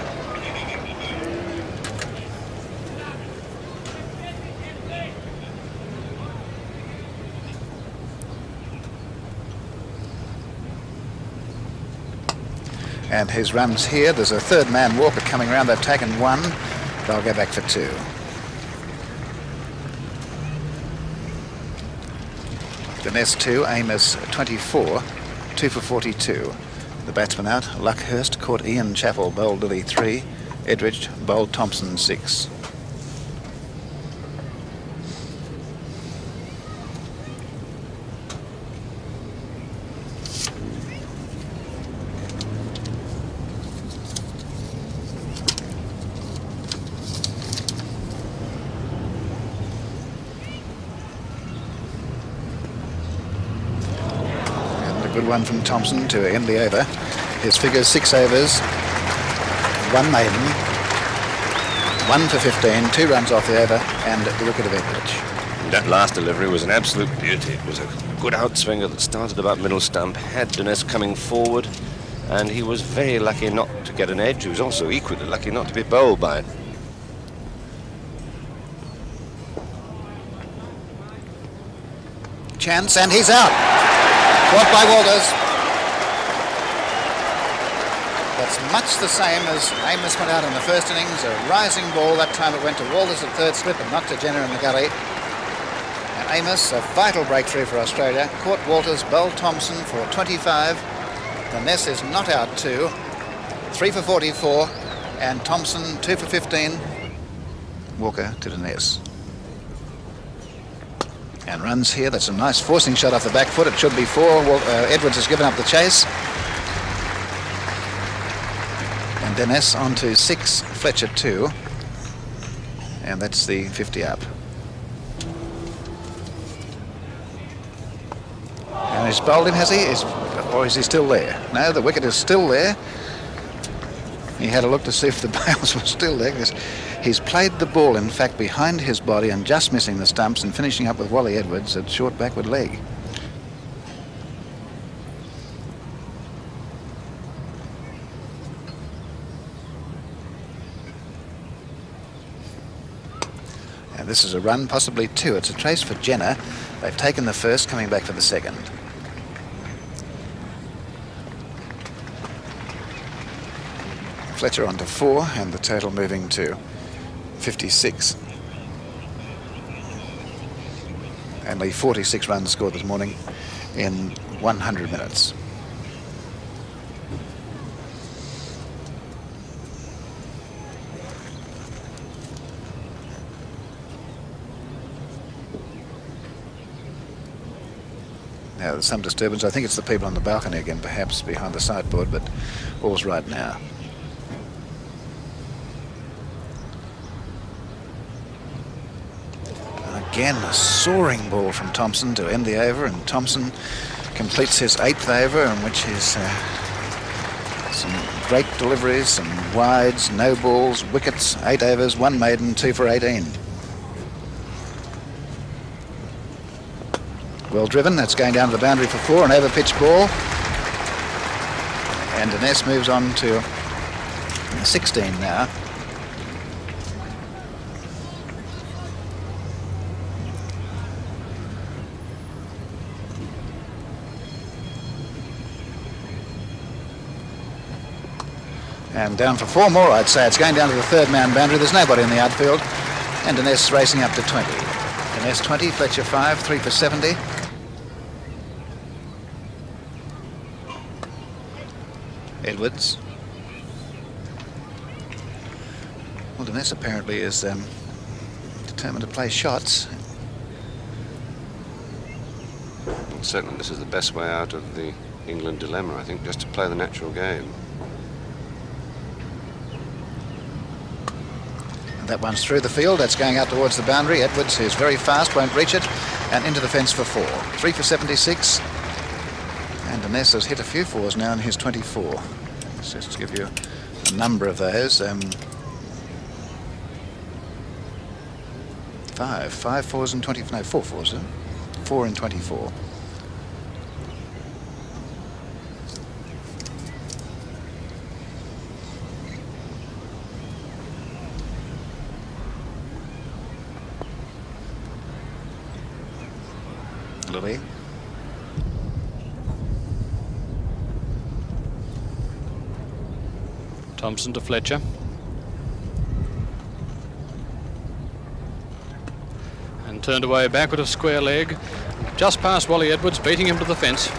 And his runs here, there's a third man, Walker, coming around. They've taken 1. They'll go back for 2. Denness 2, Amos 24, 2 for 42. The batsman out, Luckhurst caught Ian Chappell, bowled Lilly 3. Edridge bowled Thompson 6. Good one from Thompson to end the over. His figures 6 overs, 1 maiden, 1 for 15, 2 runs off the over, and the wicket of Edridge. That last delivery was an absolute beauty. It was a good outswinger that started about middle stump, had Denness coming forward, and he was very lucky not to get an edge. He was also equally lucky not to be bowled by it. Chance, and he's out. Caught by Walters. That's much the same as Amos went out in the first innings. A rising ball. That time it went to Walters at third slip and not to Jenner in the gully. And Amos, a vital breakthrough for Australia. Caught Walters, bowled Thompson for 25. Denness is not out 2. 3 for 44. And Thompson 2 for 15. Walker to Denness. And runs here. That's a nice forcing shot off the back foot. It should be 4. Edwards has given up the chase. And Denness on to 6. Fletcher 2. And that's the 50 up. And he's bowled him, has he? Or is he still there? No, the wicket is still there. He had a look to see if the bails were still there, because he's played the ball, in fact, behind his body and just missing the stumps and finishing up with Wally Edwards at short backward leg. And this is a run, possibly 2. It's a trace for Jenner. They've taken the first, coming back for the second. Fletcher on to 4, and the total moving to 56. Only 46 runs scored this morning in 100 minutes. Now there's some disturbance. I think it's the people on the balcony again, perhaps behind the sideboard, but all's right now. Again, a soaring ball from Thompson to end the over, and Thompson completes his 8th over, in which is some great deliveries, some wides, no balls, wickets, 8 overs, 1 maiden, 2 for 18. Well driven, that's going down to the boundary for 4, an over-pitched ball. And Denness moves on to 16 now. And down for 4 more, I'd say. It's going down to the third man boundary. There's nobody in the outfield. And Dines racing up to 20. Dines 20, Fletcher 5, 3 for 70. Edwards. Well, Dines apparently is determined to play shots. Certainly this is the best way out of the England dilemma, I think, just to play the natural game. And that one's through the field. That's going out towards the boundary. Edwards, who's very fast, won't reach it. And into the fence for 4. 3 for 76. And Dines has hit a few 4s now in his 24. Let's just give you a number of those. 5 4s and 20. No, 4 4s. 4 and 24. Lily. Thompson to Fletcher. And turned away backward of square leg. Just past Wally Edwards, beating him to the fence.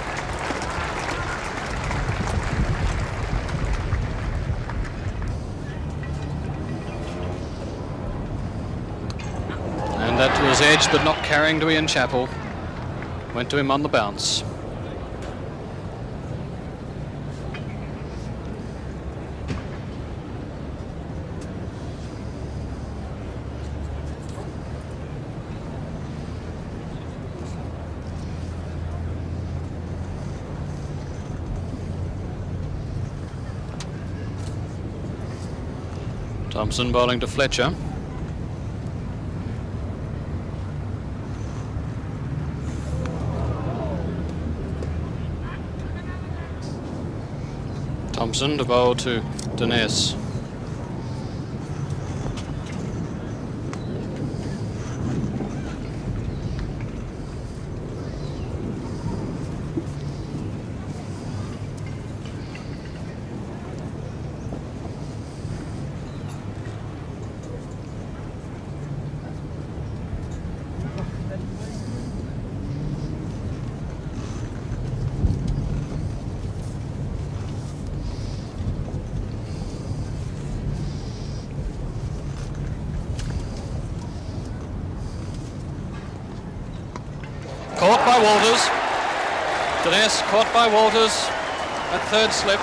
And that was edged but not carrying to Ian Chappell. Went to him on the bounce. Thompson bowling to Fletcher. Thompson to bowl to Dines. Caught by Walters. Dines caught by Walters at third slip.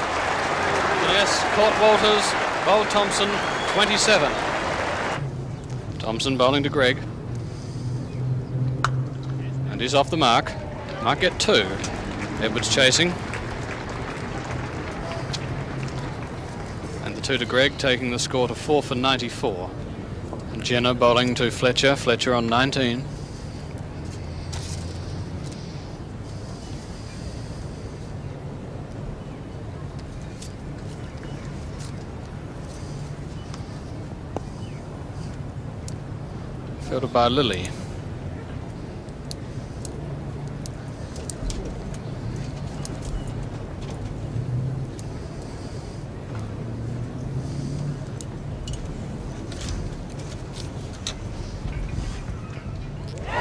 Dines caught Walters, bowled Thompson, 27. Thompson bowling to Gregg. And he's off the mark. Might get 2. Edwards chasing. And the 2 to Gregg, taking the score to 4 for 94. And Jenner bowling to Fletcher. Fletcher on 19. Fielded by Lilly.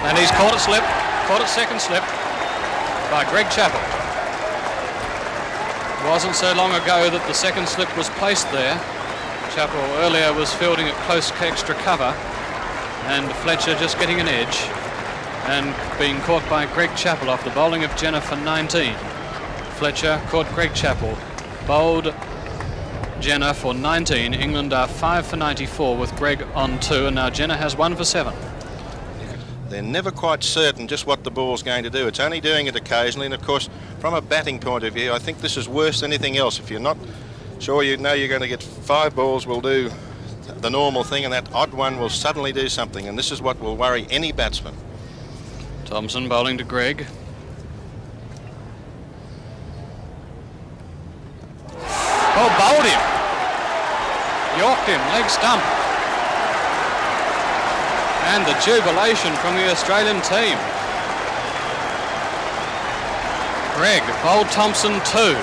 And he's caught at slip, caught at second slip by Greg Chappell. It wasn't so long ago that the second slip was placed there. Chappell earlier was fielding at close extra cover, and Fletcher just getting an edge and being caught by Greg Chappell off the bowling of Jenner for 19. Fletcher caught Greg Chappell, bowled Jenner for 19. England are 5 for 94 with Greg on 2, and now Jenner has 1 for 7. They're never quite certain just what the ball's going to do. It's only doing it occasionally, and of course from a batting point of view I think this is worse than anything else. If you're not sure you know you're going to get 5 balls will do the normal thing, and that odd one will suddenly do something, and this is what will worry any batsman. Thompson bowling to Gregg. Oh, bowled him. Yorked him, leg stump. And the jubilation from the Australian team. Gregg bowled Thompson 2.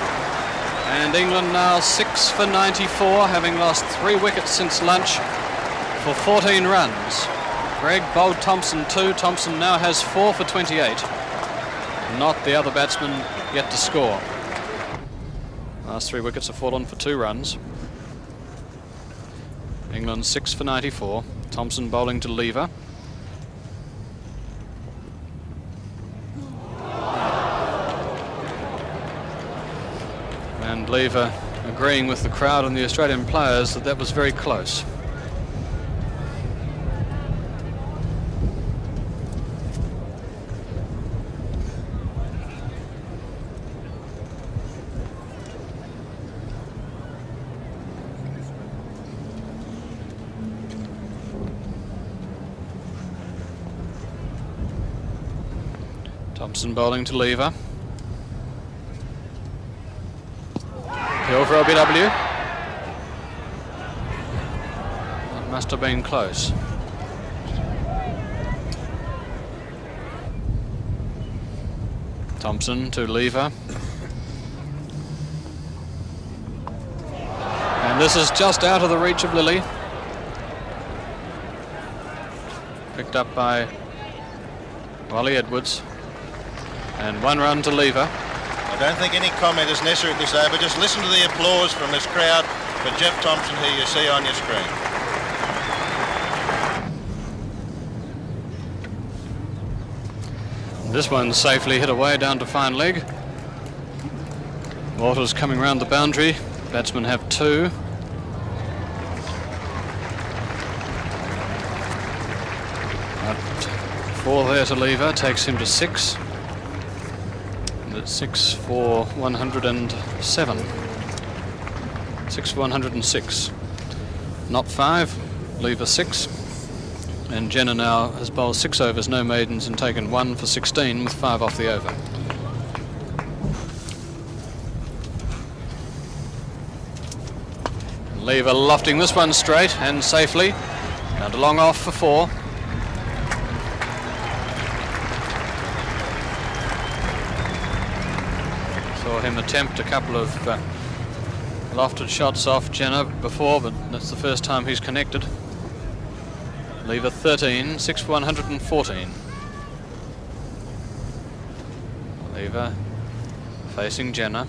And England now 6 for 94, having lost 3 wickets since lunch for 14 runs. Greg bowled Thompson 2. Thompson now has 4 for 28. Not the other batsman yet to score. Last 3 wickets have fallen for 2 runs. England 6 for 94. Thompson bowling to Lever. And Lever agreeing with the crowd and the Australian players that that was very close. Thompson bowling to Lever. Hill for LBW. That must have been close. Thompson to Lever. And this is just out of the reach of Lilly. Picked up by Wally Edwards. And 1 run to Lever. I don't think any comment is necessary at this over. Just listen to the applause from this crowd for Jeff Thompson, who you see on your screen. This one safely hit away down to fine leg. Walters coming round the boundary. Batsmen have 2. But 4 there to Lever takes him to 6. 6 for 107. 6 for 106. Not 5. Lever 6. And Jenner now has bowled 6 overs, no maidens, and taken 1 for 16 with 5 off the over. Lever lofting this one straight and safely. And a long off for 4. Saw him attempt a couple of lofted shots off Jenner before, but that's the first time he's connected. Lever 13, 6 for 114. Lever facing Jenner.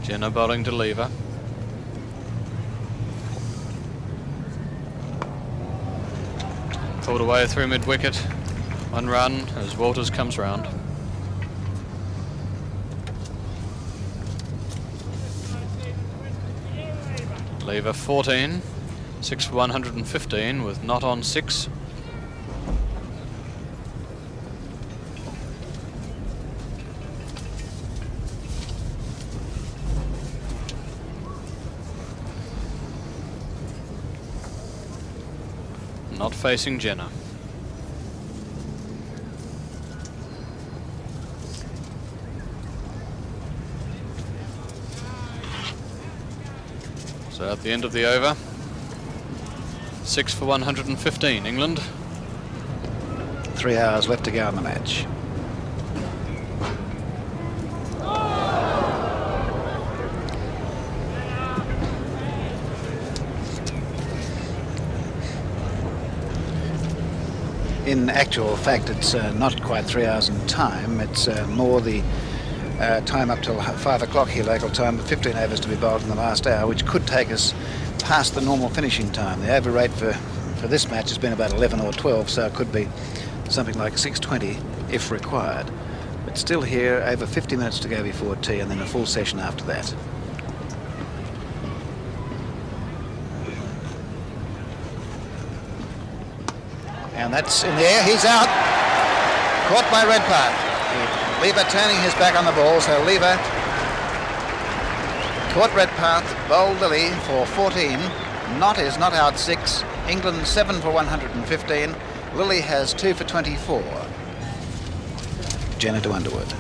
Jenner bowling to Lever. Pulled away through mid-wicket. 1 run as Walters comes round. Lever 14, 6 for 115 with not on 6. Not facing Jenner. So at the end of the over, 6 for 115, England. 3 hours left to go in the match. In actual fact, it's not quite 3 hours in time. It's more the time up till 5 o'clock here local time, with 15 overs to be bowled in the last hour, which could take us past the normal finishing time. The over rate for this match has been about 11 or 12, so it could be something like 6:20 if required. But still here, over 50 minutes to go before tea, and then a full session after that. And that's in the air. He's out. Caught by Redpath. Lever turning his back on the ball, so Lever caught Redpath, bowled Lilly for 14. Not is not out 6. England 7 for 115. Lily has 2 for 24. Jenna to Underwood.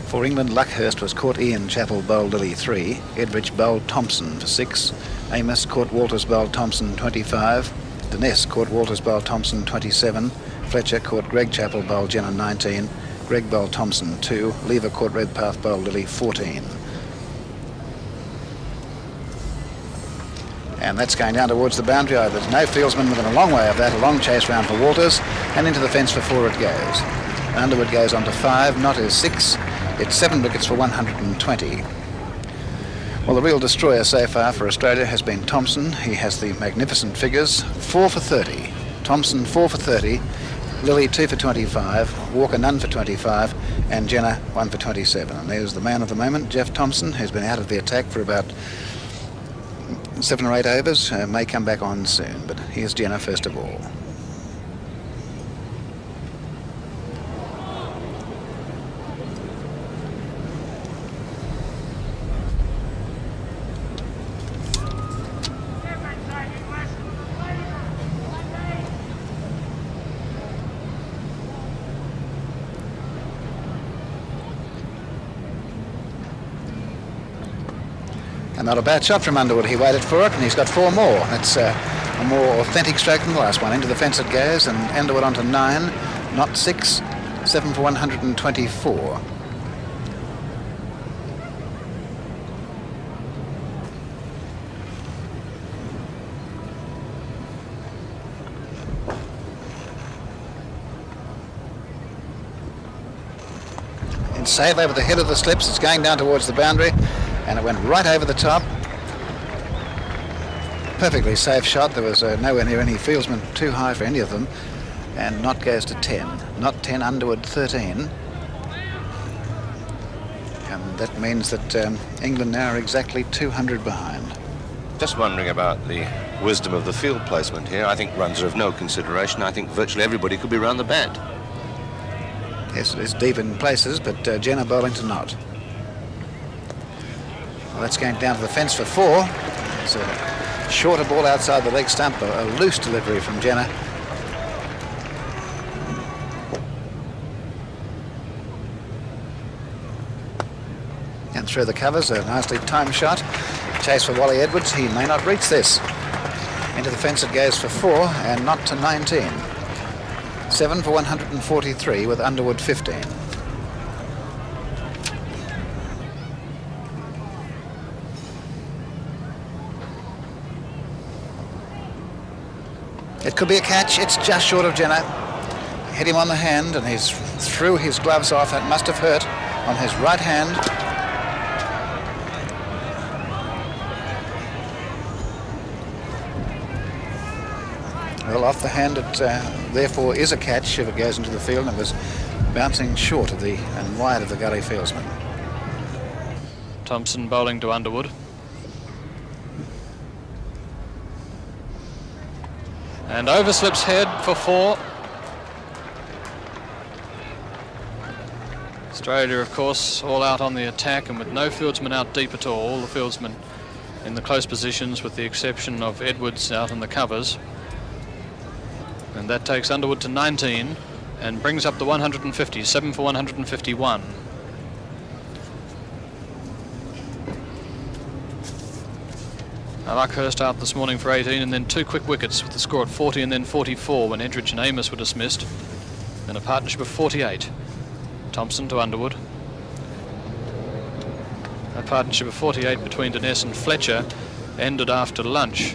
For England, Luckhurst was caught Ian Chappell, bowled Lily 3. Edrich bowled Thompson for 6. Amos caught Walters, bowled Thompson 25. Denness caught Walters, bowled Thompson 27. Fletcher caught Greg Chappell, bowled Jenna 19. Greg bowled Thompson 2. Lever caught Redpath, bowled Lily 14. And that's going down towards the boundary. There's no fieldsman within a long way of that. A long chase round for Walters, and into the fence for 4 it goes. Underwood goes on to 5, Not is 6. It's 7 wickets for 120. Well, the real destroyer so far for Australia has been Thompson. He has the magnificent figures. 4 for 30. Thompson 4 for 30. Lily 2 for 25. Walker none for 25. And Jenna 1 for 27. And there's the man of the moment, Jeff Thompson, who's been out of the attack for about 7 or 8 overs. May come back on soon. But here's Jenna first of all. And not a bad shot from Underwood. He waited for it, and he's got 4 more. That's a more authentic stroke than the last one. Into the fence it goes, and Underwood onto 9, Not 6, 7 for 124. And save over the head of the slips. It's going down towards the boundary. And it went right over the top. Perfectly safe shot. There was nowhere near any fieldsman too high for any of them. And Not goes to 10. Not 10, Underwood 13. And that means that England now are exactly 200 behind. Just wondering about the wisdom of the field placement here. I think runs are of no consideration. I think virtually everybody could be round the bat. Yes, it is deep in places, but Jenna bowling to Not. Well, that's going down to the fence for 4. It's a shorter ball outside the leg stump, a loose delivery from Jenna. And through the covers, a nicely timed shot. Chase for Wally Edwards. He may not reach this. Into the fence it goes for 4, and Not to 19. 7 for 143 with Underwood 15. It could be a catch. It's just short of Jenna. Hit him on the hand, and he's threw his gloves off. That must have hurt on his right hand. Well, off the hand, it therefore is a catch if it goes into the field, and it was bouncing short of the and wide of the gully fieldsman. Thompson bowling to Underwood. And overslips head for 4. Australia, of course, all out on the attack, and with no fieldsmen out deep at all the fieldsmen in the close positions, with the exception of Edwards out in the covers. And that takes Underwood to 19 and brings up the 150, 7 for 151. Luckhurst out this morning for 18, and then 2 quick wickets with the score at 40 and then 44 when Edrich and Amos were dismissed. Then a partnership of 48. Thompson to Underwood. A partnership of 48 between Denness and Fletcher ended after lunch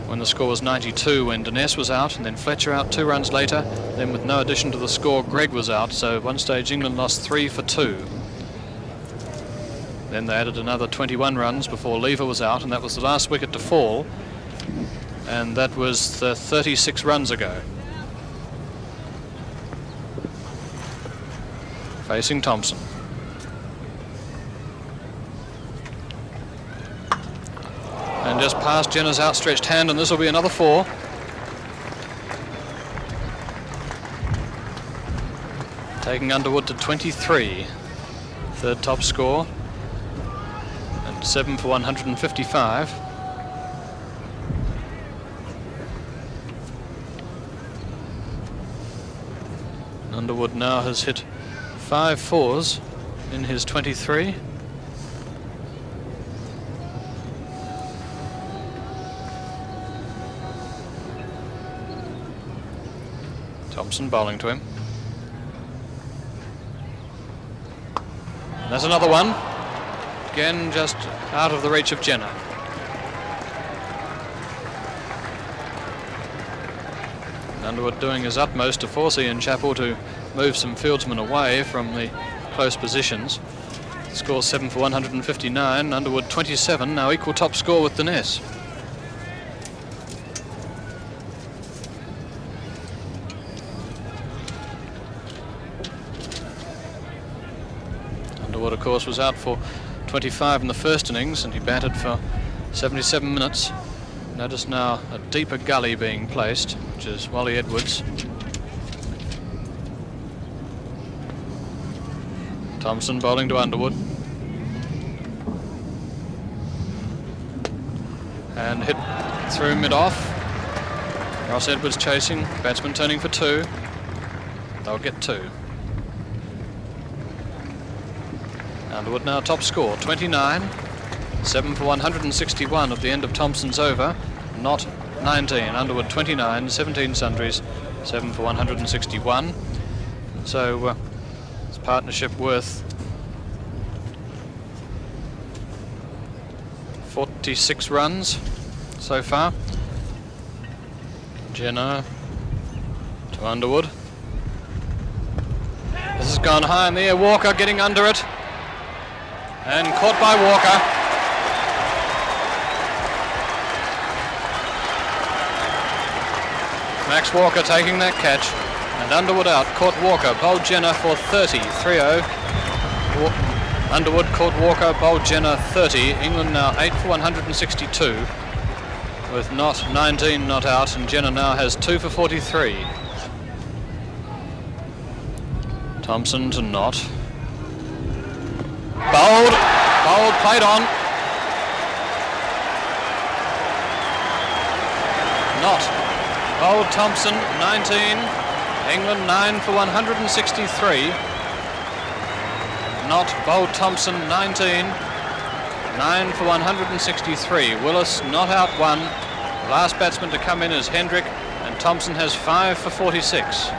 when the score was 92 when Denness was out, and then Fletcher out 2 runs later. Then with no addition to the score, Greg was out, so at one stage England lost 3 for 2. Then they added another 21 runs before Lever was out, and that was the last wicket to fall, and that was 36 runs ago. Facing Thompson. And just past Jenna's outstretched hand, and this will be another 4. Taking Underwood to 23. Third top score. 7 for 155. Underwood now has hit 5 fours in his 23. Thompson bowling to him. And there's another one. Again, just out of the reach of Jenner. Underwood doing his utmost to force Ian Chappell to move some fieldsmen away from the close positions. Score 7 for 159. Underwood 27, now equal top score with Dines. Underwood, of course, was out for 25 in the first innings, and he batted for 77 minutes. Notice now a deeper gully being placed, which is Wally Edwards. Thompson bowling to Underwood. And hit through mid-off. Ross Edwards chasing, batsman turning for 2. They'll get 2. Underwood now top score, 29. 7 for 161 at the end of Thompson's over, not 19. Underwood 29, 17 sundries, 7 for 161. So it's partnership worth 46 runs so far. Jenner to Underwood. This has gone high in the air. Walker getting under it. And caught by Walker. Max Walker taking that catch, and Underwood out, caught Walker, bowled Jenner for 30, 3-0. Underwood caught Walker, bowled Jenner 30. England now 8 for 162, with Knott 19 not out, and Jenner now has 2 for 43. Thompson to Knott. Bowled, played on. Knott. Bowled Thompson, 19. England 9 for 163. Knott bowled Thompson, 19. 9 for 163. Willis not out 1. The last batsman to come in is Hendrick, and Thompson has 5 for 46.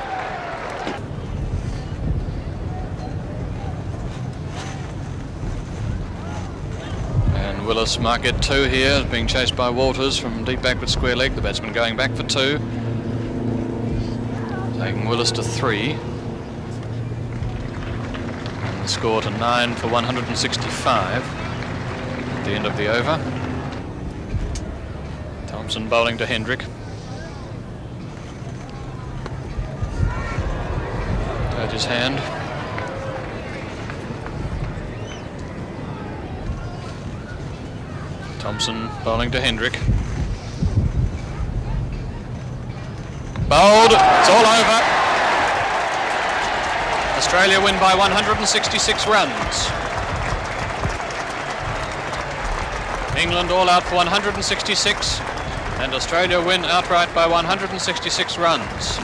Willis might get 2 here, being chased by Walters from deep backward square leg. The batsman going back for 2. Taking Willis to 3. And the score to 9 for 165 at the end of the over. Thompson bowling to Hendrick. Hurt his hand. Thompson bowling to Hendrick. Bowled, it's all over. Australia win by 166 runs. England all out for 166, and Australia win outright by 166 runs.